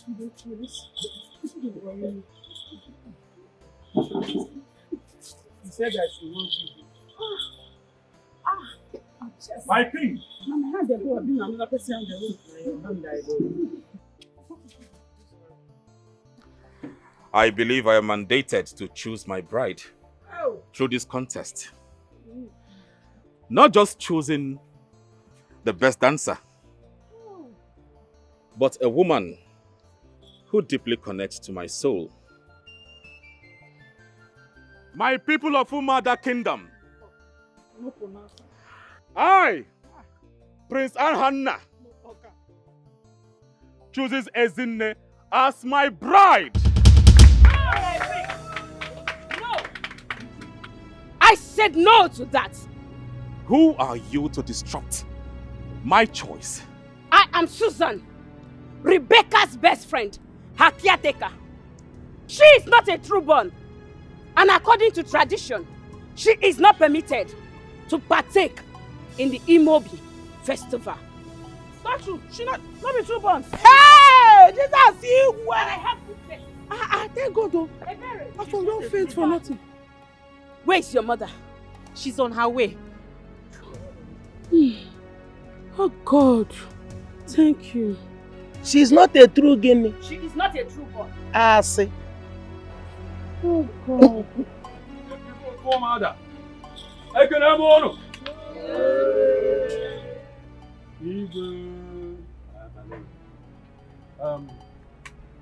He said that she wants you. My king. I believe I am mandated to choose my bride through this contest. Not just choosing the best dancer, but a woman who deeply connects to my soul. My people of Umada Kingdom, I, Prince Arhanna, chooses Ezinne as my bride. No! I said no to that! Who are you to disrupt my choice? I am Susan, Rebecca's best friend, her caretaker. She is not a true-born, and according to tradition, she is not permitted to partake in the Imobi festival. Not true. She not be true-born. Hey! Jesus, you were! I have to say. Thank God though. I don't faint for nothing. Where is your mother? She's on her way. Oh God, thank you. She's not a true Guinea. She is not a true-born. I see. Oh God. Ekene Umenwa.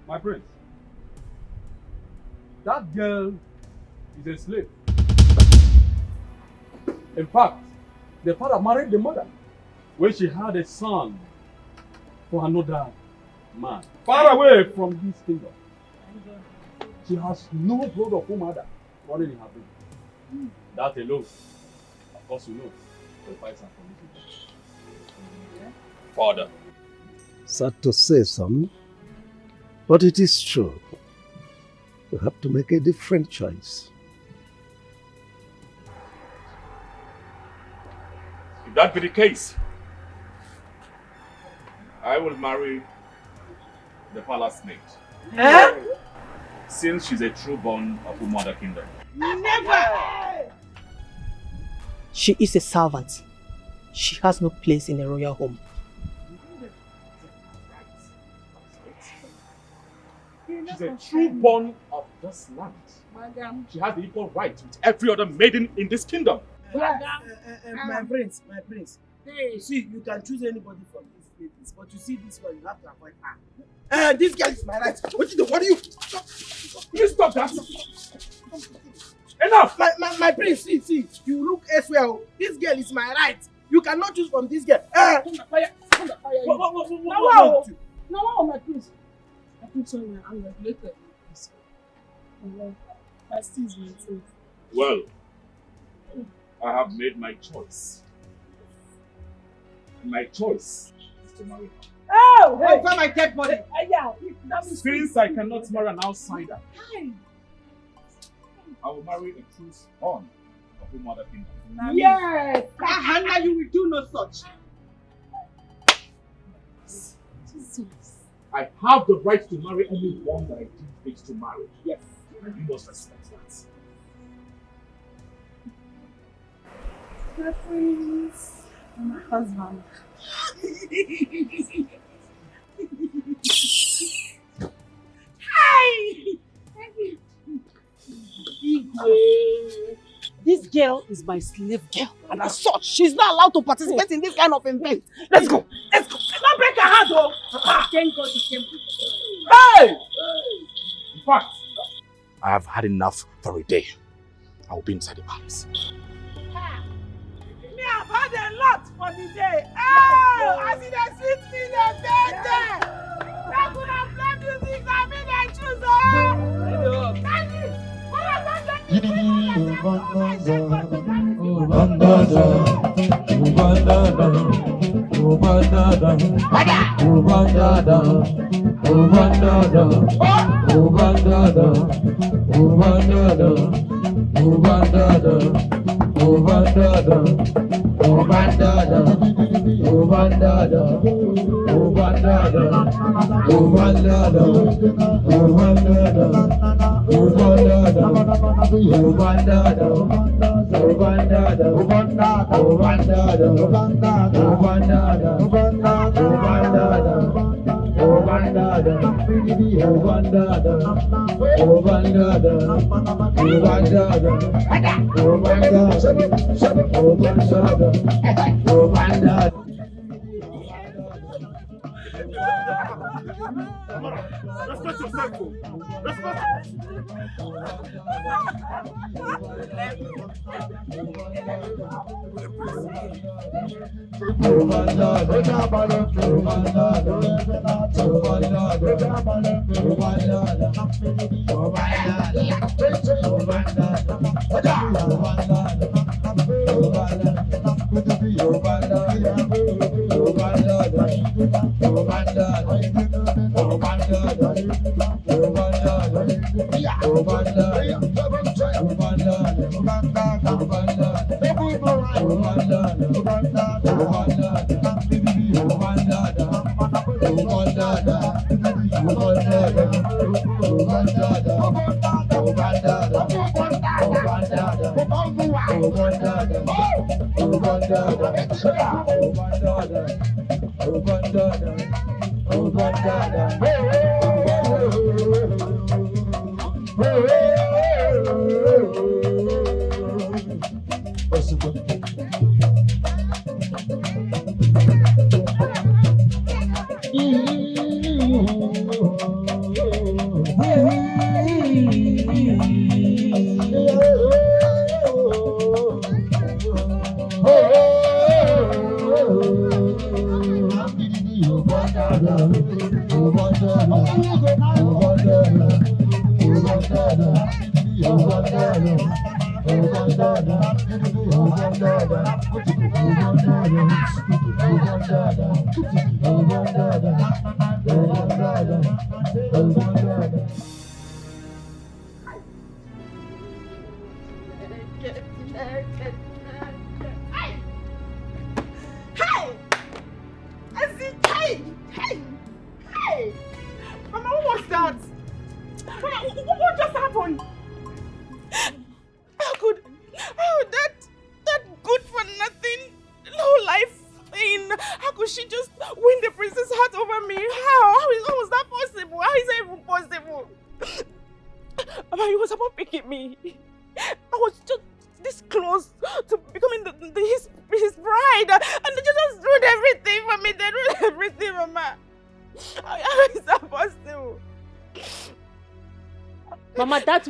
My prince, that girl is a slave. In fact, the father married the mother when she had a son for another man, far away from this kingdom. She has no blood of her mother running in her veins. That alone, of course you know, qualifies her for this. Father. Sad to say some, but it is true. You have to make a different choice. If that be the case, I will marry the palace maid. Huh? Since she's a true born of Umada Kingdom. Never! She is a servant. She has no place in a royal home. She's a true born of this land. She has the equal right with every other maiden in this kingdom. My prince. You see, you can choose anybody from these ladies, but you see this one, you have to avoid her. This girl is my right. What are you? You stop that! Enough! My prince, see, you look elsewhere. This girl is my right. You cannot choose from this girl. Now, my prince. I think so, I'm regulated. I still is my truth. Well, I have made my choice. My choice is to marry her. Oh! Hey, where's my dead body? Since I cannot marry an outsider, I will marry a true born of the mother kingdom. Yes! Hannah, you will do no such. I have the right to marry anyone that I deem fit to marry. Yes, and you must respect that. My prince, my husband. Hi! This girl is my slave girl, and as such, she's not allowed to participate in this kind of event. Let's go. Don't break her hand, though. Thank God you came. Hey! In fact, I have had enough for a day. I will be inside the palace. Me, I've had a lot for the day. Oh, I see the sweet me, the dead. That could have played music. I mean, I choose. Oh, thank you. Respect yourself. Respect.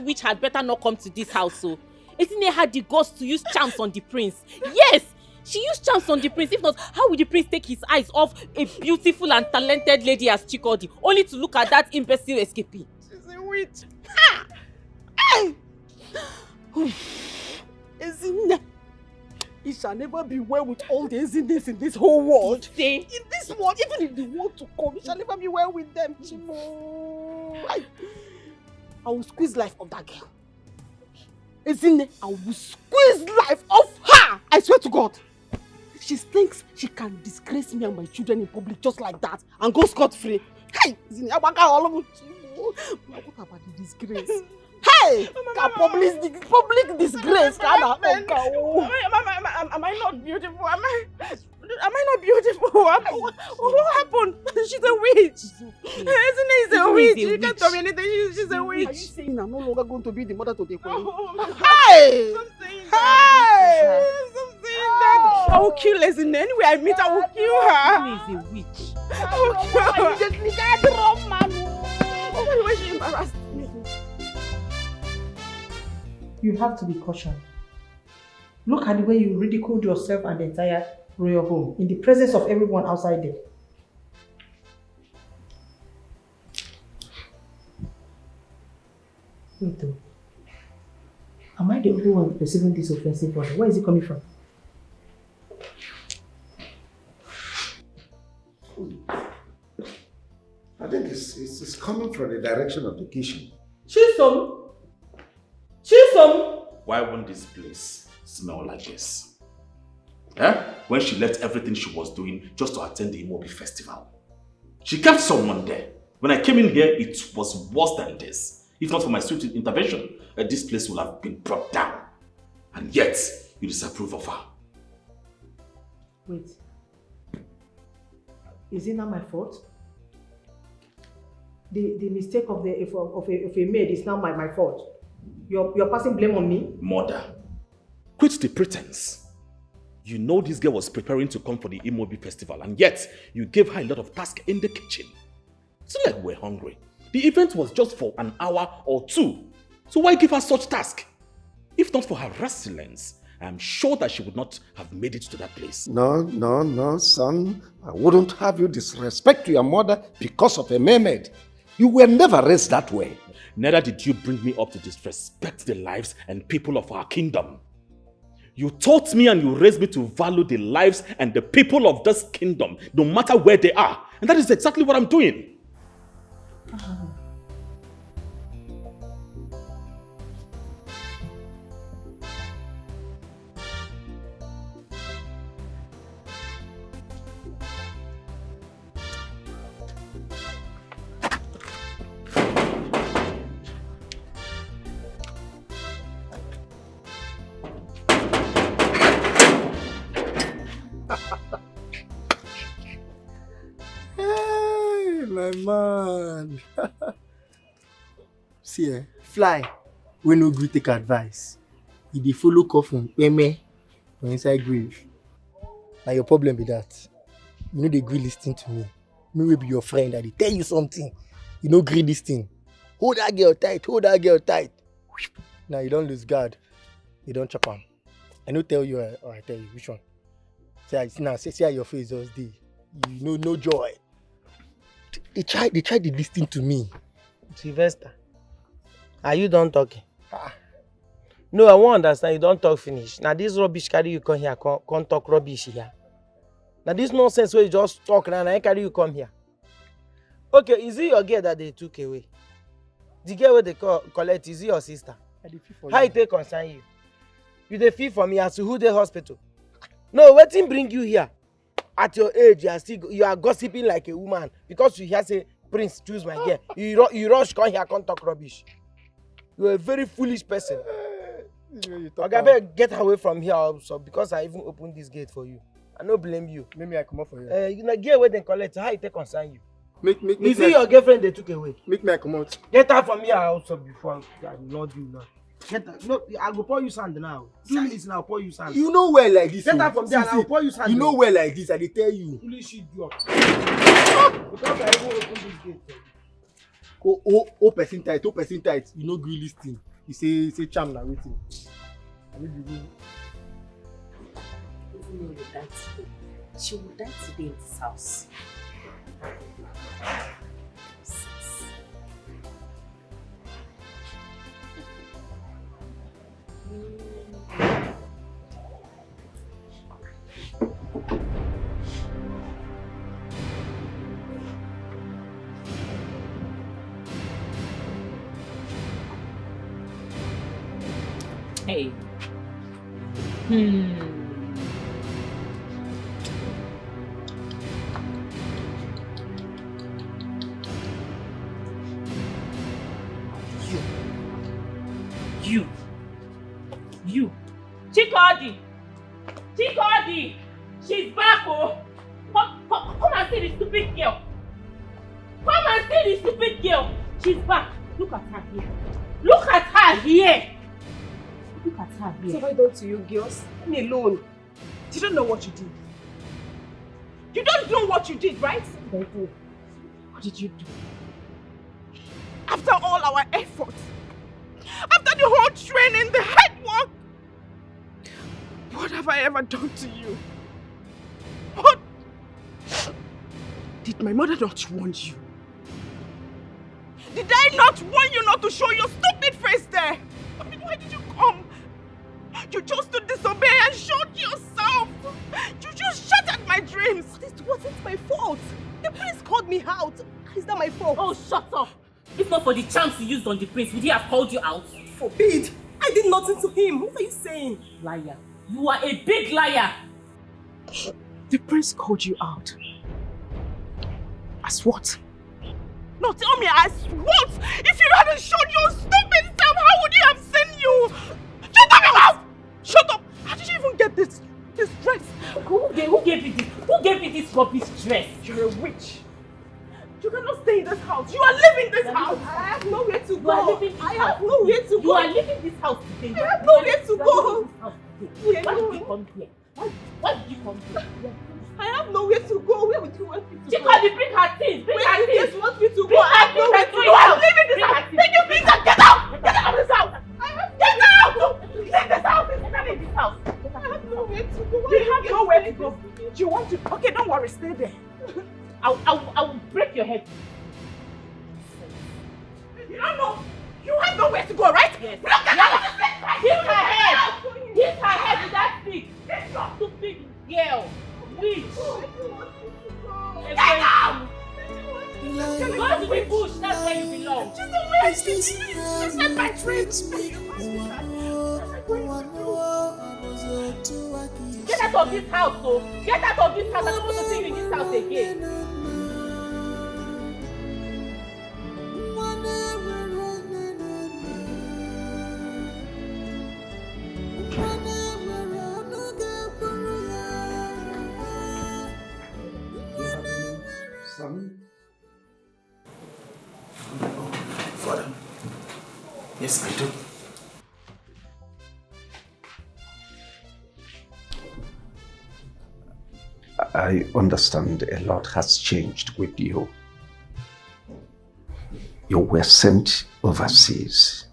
Witch had better not come to this house, so Ekene had the guts to use charms on the prince. Yes, she used charms on the prince. If not, how would the prince take his eyes off a beautiful and talented lady as Chikodi, only to look at that imbecile escapee? She's a witch. Ha! Hey! Ezinne, it shall never be well with all the Ezinnes in this whole world. In this world, even in the world to come, it shall never be well with them, Chimo. I will squeeze life of that girl. Ezinne, I will squeeze life off her! I swear to God. She thinks she can disgrace me and my children in public just like that and go scot-free. Hey! Ezinne, I want all of you. What about the disgrace? Hey! Public disgrace. Am I not beautiful? Am I not beautiful? What happened? She's a witch. Ezinne is a witch. You can't tell me anything. She's a witch. Are you saying I'm no longer going to be the mother to the queen? Hey! Hey! I will kill Ezinne. Anyway, I meet, I will kill her. Ezinne is a witch. I will kill her. Why she embarrassed me? You have to be cautious. Look at the way you ridiculed yourself and the entire royal home in the presence of everyone outside there. Wait though. Am I the only one receiving this offensive order? Where is it coming from? I think it's coming from the direction of the kitchen. Chisom! Why won't this place smell like this? When she left everything she was doing just to attend the Imobi festival. She kept someone there. When I came in here, it was worse than this. If not for my swift intervention, this place would have been brought down. And yet, you disapprove of her. Wait. Is it not my fault? The mistake of a maid is now my fault. You're passing blame on me? Mother, quit the pretense. You know this girl was preparing to come for the Imobi festival, and yet you gave her a lot of tasks in the kitchen. It's not like we're hungry. The event was just for an hour or two. So why give her such task? If not for her resilience, I'm sure that she would not have made it to that place. No, son. I wouldn't have you disrespect your mother because of a mermaid. You were never raised that way. Neither did you bring me up to disrespect the lives and people of our kingdom. You taught me and you raised me to value the lives and the people of this kingdom, no matter where they are. And that is exactly what I'm doing. Hey, my man. See, fly. We no gree take advice. If they follow coffin, peme, for inside grave. Now your problem with that. You know they gree listening to me. Me will be your friend and they tell you something. You know gree listening. Hold that girl tight, hold that girl tight. Now you don't lose guard. You don't chop am. I no tell you or I tell you which one. See how your face just dey. You know no joy. They try to listen to me. Sylvester, are you done talking? No, I won't understand. You don't talk finish. Now this rubbish carry you come here, come talk rubbish here. Now this nonsense where you just talk and I carry you come here. Okay, is it your girl that they took away? The girl where they collect, is it your sister? How it take concern you? You dey feel for me as to who the hospital? No, wetin bring you here? At your age, you are gossiping like a woman because you hear say Prince choose my girl. You rush come here, come talk rubbish. You are a very foolish person. Okay, I better get away from here also because I even opened this gate for you. I no blame you. Maybe I come up for you. You know, girl where they collect, how it take concern you? Is it your girlfriend they took away? Make me come out. Get out from here also before I not you now. Get out. No, I go pour you sand now. 2 minutes now, pour you sand. You know where like this. Get out from there and I'll pour you sand. You know where like this, I dey tell you. Foolish idiot. Because I even open this gate for you. Oh, person tight. You know gree listing. You say charm na waiting. I need you. Even though you die today, she will die today in this house. Hey. You. Chikodi! She's back, oh! Come and see the stupid girl. She's back. Look at her here. Look at her here. So what I done to you, girls? Leave me alone. You don't know what you did. You don't know what you did, right? What did you do? After all our efforts, after the whole training, the head work, what have I ever done to you? What? Did my mother not warn you? Did I not warn you not to show your stupid face there? I mean, why did you come? You chose to disobey and shot yourself. You just shattered my dreams. This wasn't my fault. The prince called me out. Is that my fault? Oh, shut up. If not for the charms you used on the prince, would he have called you out? Forbid. I did nothing to him. What are you saying? Liar. You are a big liar. The prince called you out. As what? No, tell me, as what? If you hadn't shown your stupid self, how would he have seen you? Shut up your mouth! Shut up! How did you even get this dress? Who gave you this? Who gave you this rubbish dress? You're a witch. You cannot stay in this house. You are leaving this house. I have nowhere to go. I have nowhere to go. You are leaving this house today. I have nowhere to go. Why did you come here? Why did you come here? I have nowhere to go. Where would you want me to go? Chikadi, bring her things. Bring her things. Where do you want me to go? Bring I have her nowhere things. to go. I'm leaving this house. Take your things and get out. Get out of this house. Get out. Leave this house. Leave this house. I have nowhere to go. You have nowhere to go. Do you want to? Okay, don't worry. Stay there. I will break your head. You don't know. You have nowhere to go, right? Yes. Look at that. Hit her head. Hit her head with that stick. Stupid girl. Witch. Get out. Go to the bush. That's where you belong. She's not my friend. Get out of this house, so. Get out of this house. I don't want to see you in this house again. Son? Father. Yes, I do. I understand a lot has changed with you. You were sent overseas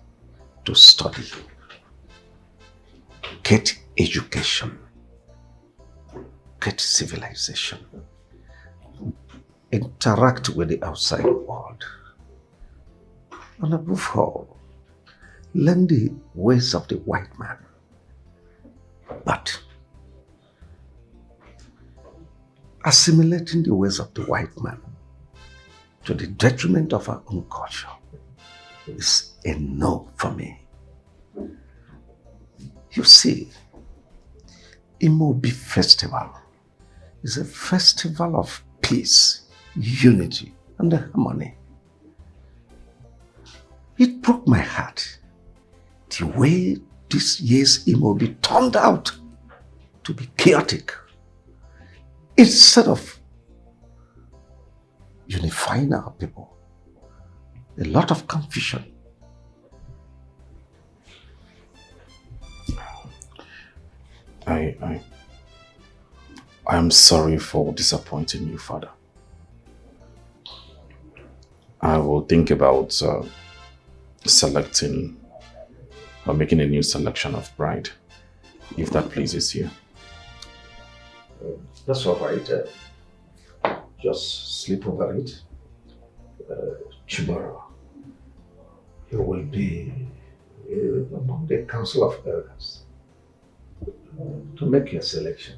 to study, get education, get civilization, interact with the outside world, and above all, learn the ways of the white man. But assimilating the ways of the white man to the detriment of our own culture is a no for me. You see, Imobi Festival is a festival of peace, unity, and harmony. It broke my heart the way this year's Imobi turned out to be chaotic. Instead of unifying our people, a lot of confusion. I am sorry for disappointing you, Father. I will think about selecting or making a new selection of bride, if that pleases you. That's all right. Just sleep over it. Tomorrow, you will be among the Council of Elders to make your selection.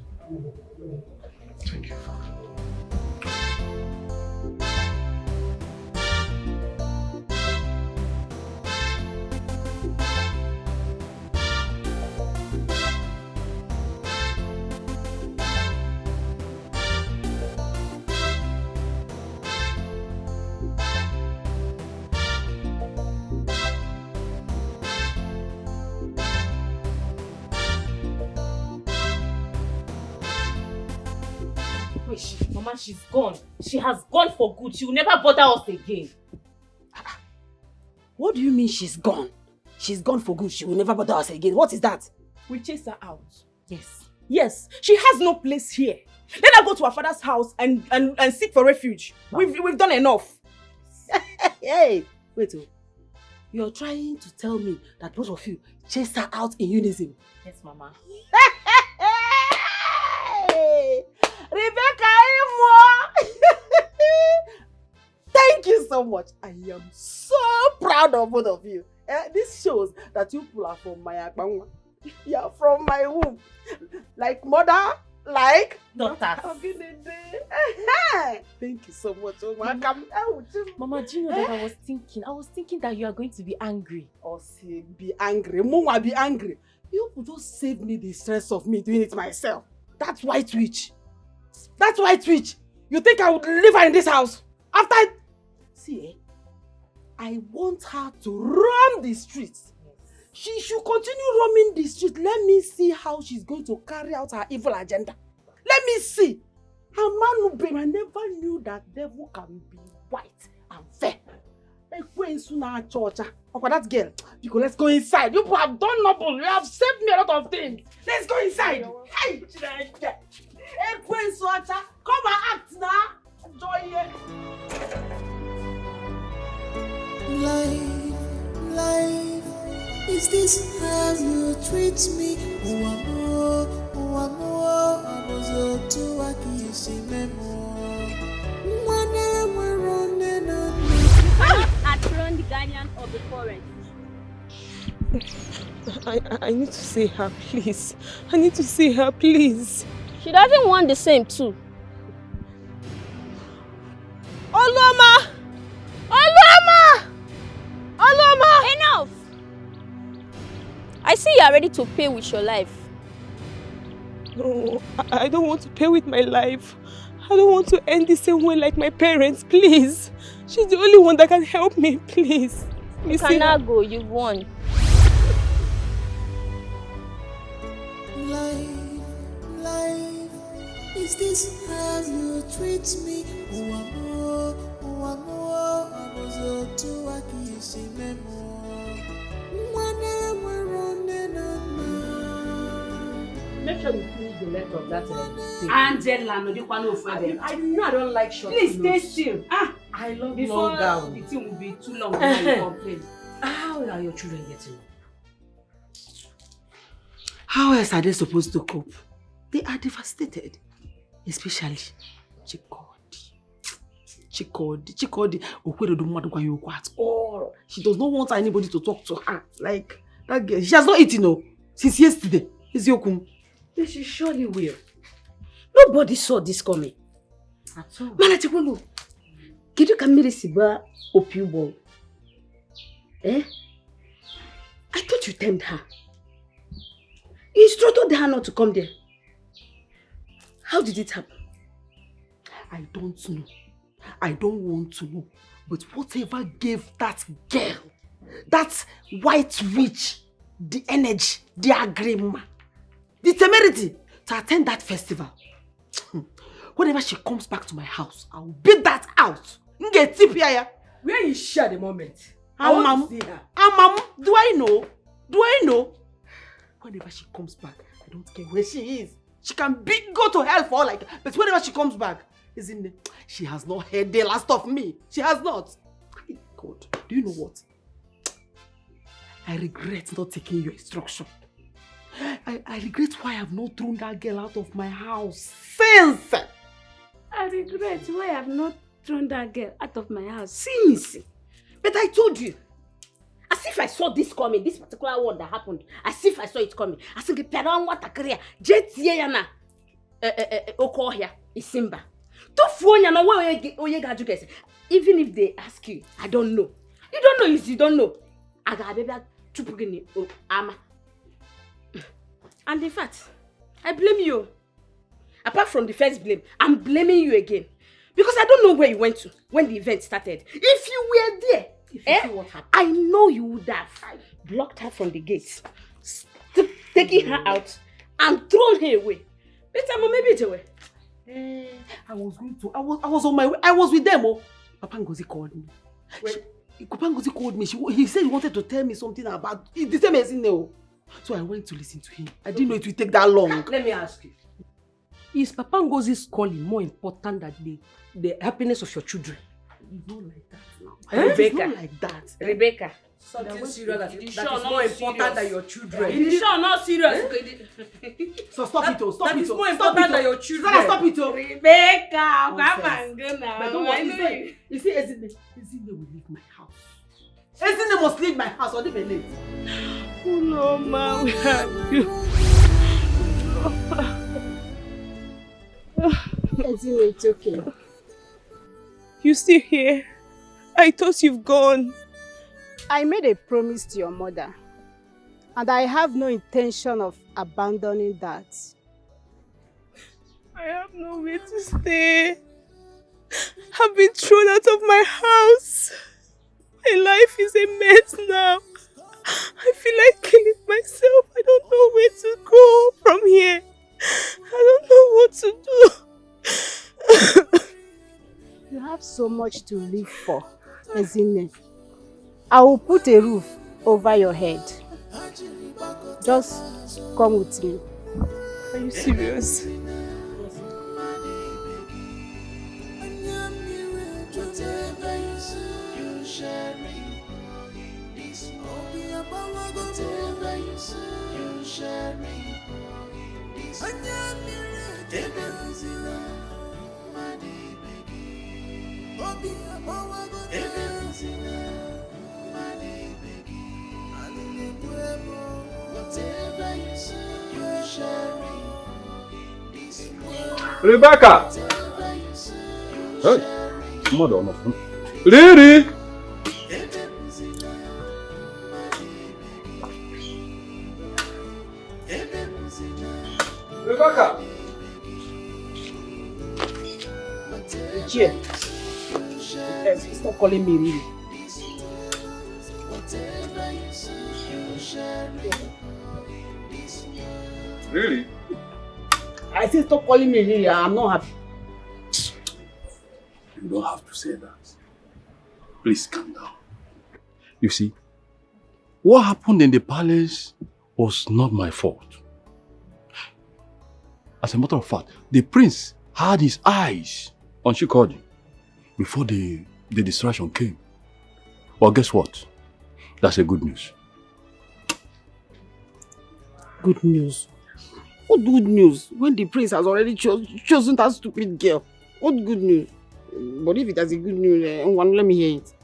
Thank you, Father. Mama, she's gone. She has gone for good. She will never bother us again. What do you mean she's gone? She's gone for good. She will never bother us again. What is that? We chased her out. Yes. Yes, she has no place here. Let her go to her father's house and seek for refuge. We've done enough. Hey, wait. You're trying to tell me that both of you chased her out in unison? Yes, Mama. Hey, Rebecca Imo! Thank you so much. I am so proud of both of you. This shows that you people are from my akbangwa. You are from my womb. Like mother, like daughter. Thank you so much. Mama, do you know that I was thinking that you are going to be angry. Or say be angry. Mama, be angry. You could just save me the stress of me doing it myself. That white witch. That white witch. You think I would leave her in this house? After I... See, I want her to roam the streets. She should continue roaming the streets. Let me see how she's going to carry out her evil agenda. Let me see. A man who I never knew that devil can be white and fair. That girl, Biko, let's go inside. You have done nothing. You have saved me a lot of things. Let's go inside. Hey, come and act now. Enjoy it. Life, is this how you treat me? At Ron, the guardian of the forest. I need to see her, please. I need to see her, please. She doesn't want the same too. Oloma! Oloma! Oloma! Enough! I see you are ready to pay with your life. No, I don't want to pay with my life. I don't want to end the same way like my parents, please. She's the only one that can help me, please. You cannot go, you've won. Life, is this how you treat me? Make sure you finish the letter of that thing. Angela, no, you can't offer them. I know I don't like short. Please stay still. I love before long gown. The thing will be too long before you complain. How are your children getting on? How else are they supposed to cope? They are devastated. Especially Chikodi. Okwedo don't want to go at all. She does not want anybody to talk to her. Like that girl. She has not eaten since yesterday. Is Yokum? She surely will. Nobody saw this coming. At all. Manachikolo. Kidu kamiri siba opiubo. I thought you tempted her. You instructed her not to come there. How did it happen? I don't know. I don't want to know. But whatever gave that girl, that white witch, the energy, the agreement, the temerity to attend that festival. Whenever she comes back to my house, I will beat that out. Where is she at the moment? I want to see her. Do I know? Whenever she comes back, I don't care where she is. She can go to hell for all like that. But whenever she comes back, isn't it? She has not heard the last of me. She has not. God, do you know what? I regret not taking your instruction. I regret why I have not thrown that girl out of my house since. I regret why I have not thrown that girl out of my house since. But I told you. As if I saw this coming, this particular one that happened. As if I saw it coming. As if I what a career. Jet yana. Okohia. Isimba. Even if they ask you, I don't know. You don't know is you don't know. And in fact, I blame you. Apart from the first blame, I'm blaming you again. Because I don't know where you went to when the event started. If you were there, what happened, I know you would have blocked her from the gates, taking her out and thrown her away. Better maybe it away. I was on my way. I was with them. Papa Ngozi called me. Papa Ngozi called me. He said he wanted to tell me something about it. The same as in there. So I went to listen to him. I didn't know it would take that long. Let me ask you. Is Papa Ngozi's calling more important than the happiness of your children? It's not like that now. Rebecca. It's not like that. Rebecca. Something serious that is not more important than your children. It is sure not serious. So stop it. Stop that it. is more important than your children. Stop it. Rebecca, come and go now. But don't worry. You see, Ezine will leave my house. Ezine must leave my house or leave late. Oh no, ma, we have you. Ezine, it's okay. You still here? I thought you've gone. I made a promise to your mother, and I have no intention of abandoning that. I have nowhere to stay. I've been thrown out of my house. My life is a mess now. I feel like killing myself. I don't know where to go from here. I don't know what to do. You have so much to live for, Ezinne. I will put a roof over your head. Just come with me. Are you serious? Rebecca! Hey, mother of Riri! Rebecca! Ichie, stop calling me Riri. Really? I said stop calling me Riri. I'm not happy. You don't have to say that. Please calm down. You see, what happened in the palace was not my fault. As a matter of fact, the prince had his eyes on Shikodi before the distraction came. But guess what? That's a good news. Good news? What good news? When the prince has already chosen that stupid girl. What good news? But if it has a good news, let me hear it.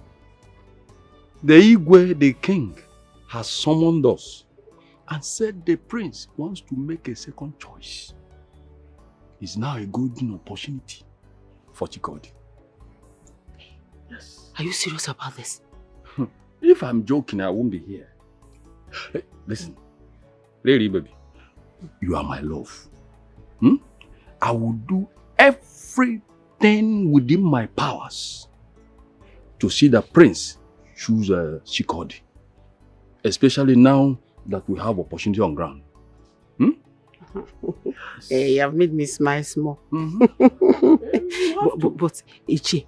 The Igwe, the king, has summoned us and said the prince wants to make a second choice. It's now a golden opportunity for Chikodi. Yes. Are you serious about this? If I'm joking, I won't be here. Hey, listen, lady baby, you are my love. I will do everything within my powers to see the prince choose Chikodi. Especially now that we have opportunity on ground. Hey, you have made me smile small. But Ichie,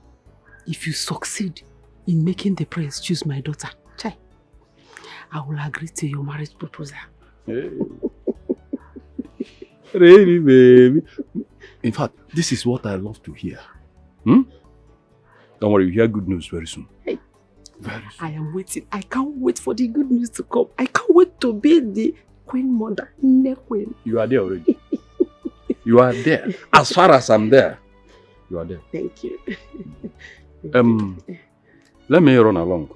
if you succeed in making the prince choose my daughter, Chai, I will agree to your marriage proposal. Hey. Really, baby? In fact, this is what I love to hear. Don't worry, you hear good news very soon. Hey. Very soon. I am waiting. I can't wait for the good news to come. I can't wait to be the queen mother, queen. You are there already. You are there. As far as I'm there, you are there. Thank you. Let me run along.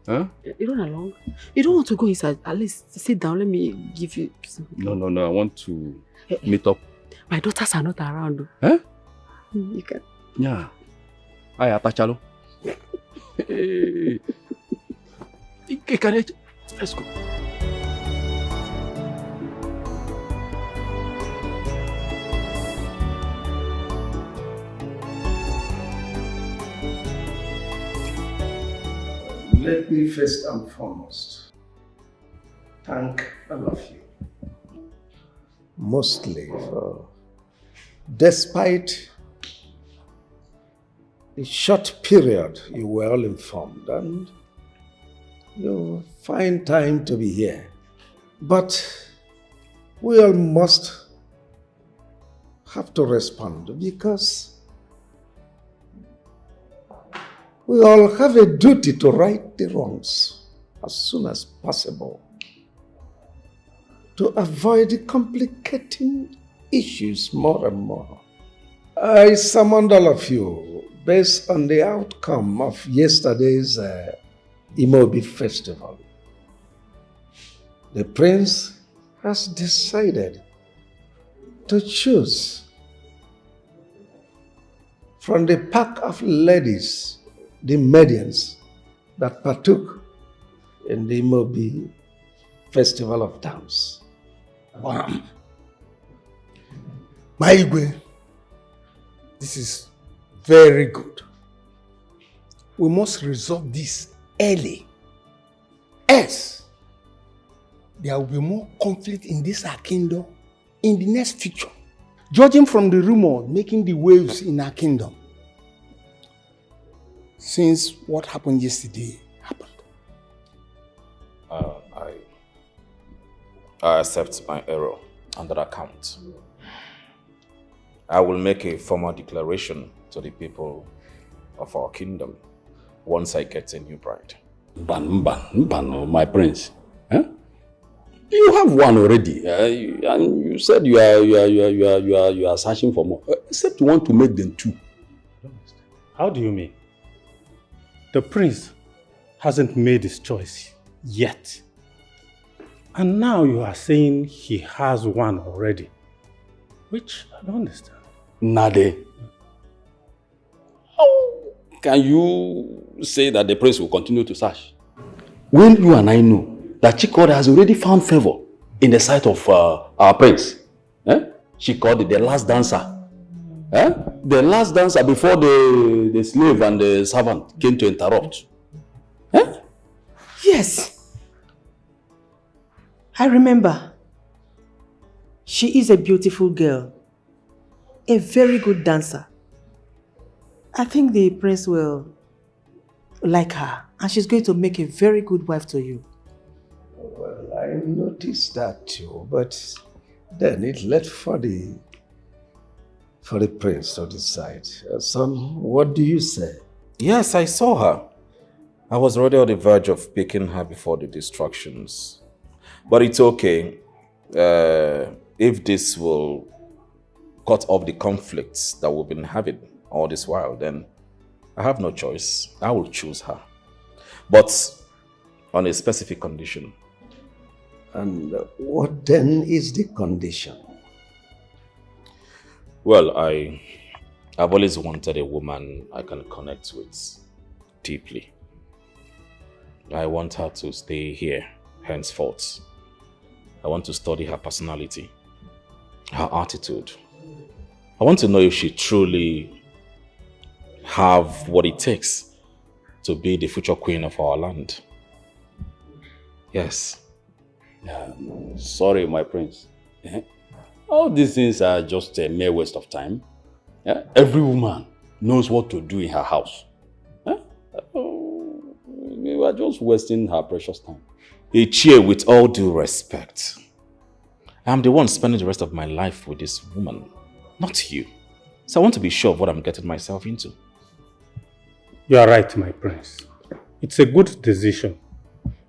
Huh? You run along? You don't want to go inside? At least sit down. Let me give you something. No. I want to meet up. My daughters are not around. Huh? You can. Yeah. I atachalo. Hey. Let's go. Let me first and foremost thank all of you. Mostly for, despite the short period you were all informed and you find time to be here. But we all must have to respond because we all have a duty to right the wrongs as soon as possible to avoid complicating issues more and more. I summoned all of you based on the outcome of yesterday's Imobi festival. The prince has decided to choose from the pack of ladies the maidens that partook in the Imobi Festival of Dance. My Igwe, this is very good. We must resolve this early. Else, there will be more conflict in this our kingdom in the next future. Judging from the rumor making the waves in our kingdom, since what happened yesterday happened. I accept my error on that account. I will make a formal declaration to the people of our kingdom once I get a new bride. Ban, my prince. Huh? You have one already, and you said you are searching for more. Except you want to make them two. How do you mean? The prince hasn't made his choice yet. And now you are saying he has one already. Which I don't understand. Nade. How can you say that the prince will continue to search? When you and I know that Chikode has already found favor in the sight of our prince. She called it the last dancer. The last dancer before the slave and the servant came to interrupt. Yes. I remember. She is a beautiful girl. A very good dancer. I think the prince will like her, and she's going to make a very good wife to you. Well, I noticed that too, but then it left for the prince to decide. Son, what do you say? Yes, I saw her. I was already on the verge of picking her before the distractions. But it's okay. If this will cut off the conflicts that we've been having all this while, then I have no choice. I will choose her. But on a specific condition. And what then is the condition? Well, I've always wanted a woman I can connect with deeply. I want her to stay here henceforth. I want to study her personality, her attitude. I want to know if she truly have what it takes to be the future queen of our land. Yes. Sorry, my prince. All these things are just a mere waste of time. Every woman knows what to do in her house. We are just wasting her precious time. Ichie, with all due respect, I'm the one spending the rest of my life with this woman, not you. So I want to be sure of what I'm getting myself into. You are right, my prince. It's a good decision.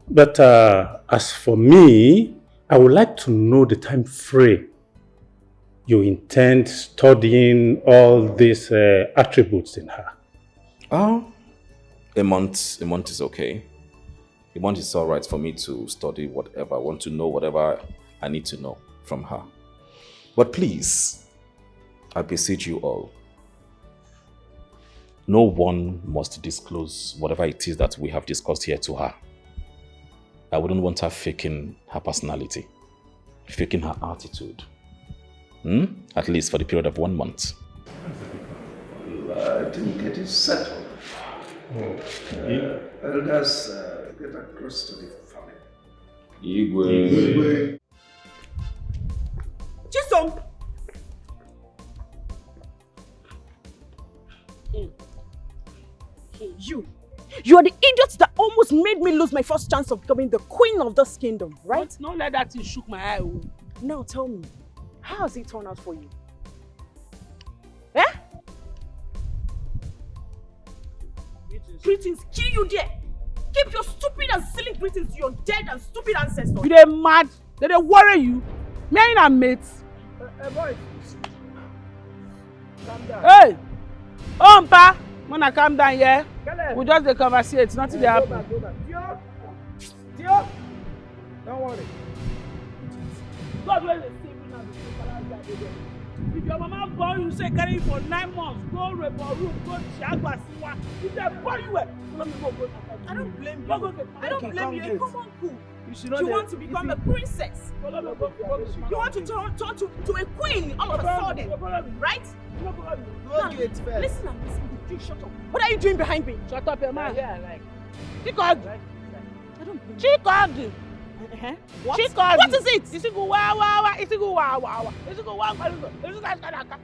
But as for me, I would like to know the time frame you intend studying all these attributes in her. Oh, a month is okay. A month is all right for me to study whatever I want to know, whatever I need to know from her. But please, I beseech you all, no one must disclose whatever it is that we have discussed here to her. I wouldn't want her faking her personality, faking her attitude. At least for the period of 1 month. I think it is settled. Elders, get across to the family. Igwe. Chisom! You are the idiot that almost made me lose my first chance of becoming the queen of this kingdom, right? But don't let that thing shook my eye. Now tell me, how has it turned out for you? Greetings, kill you there. Keep your stupid and silly greetings to your dead and stupid ancestors. You dey mad? They worry you? Me and mates. Boy. Calm down. Hey! Mpa! Wanna calm down here? We just dey conversate, nothing dey happen. Go back. Dio! Don't worry. God will save you now. If your mama born you say carry you for 9 months, go rape or room, go shagwa siwa. If they born you, let me go. I don't blame you. Go. I don't blame you. Come on, cool. You want to become a princess. You want to turn to a queen all of a sudden, right? Now, listen and listen. You shut up. What are you doing behind me? Shut up, your man. Yeah, like. Chikodi. What? Chikodi. What is it? Isigu wa wa wa. Isigu wa wa wa. Isigu wa wa wa. Isigu wa wa wa.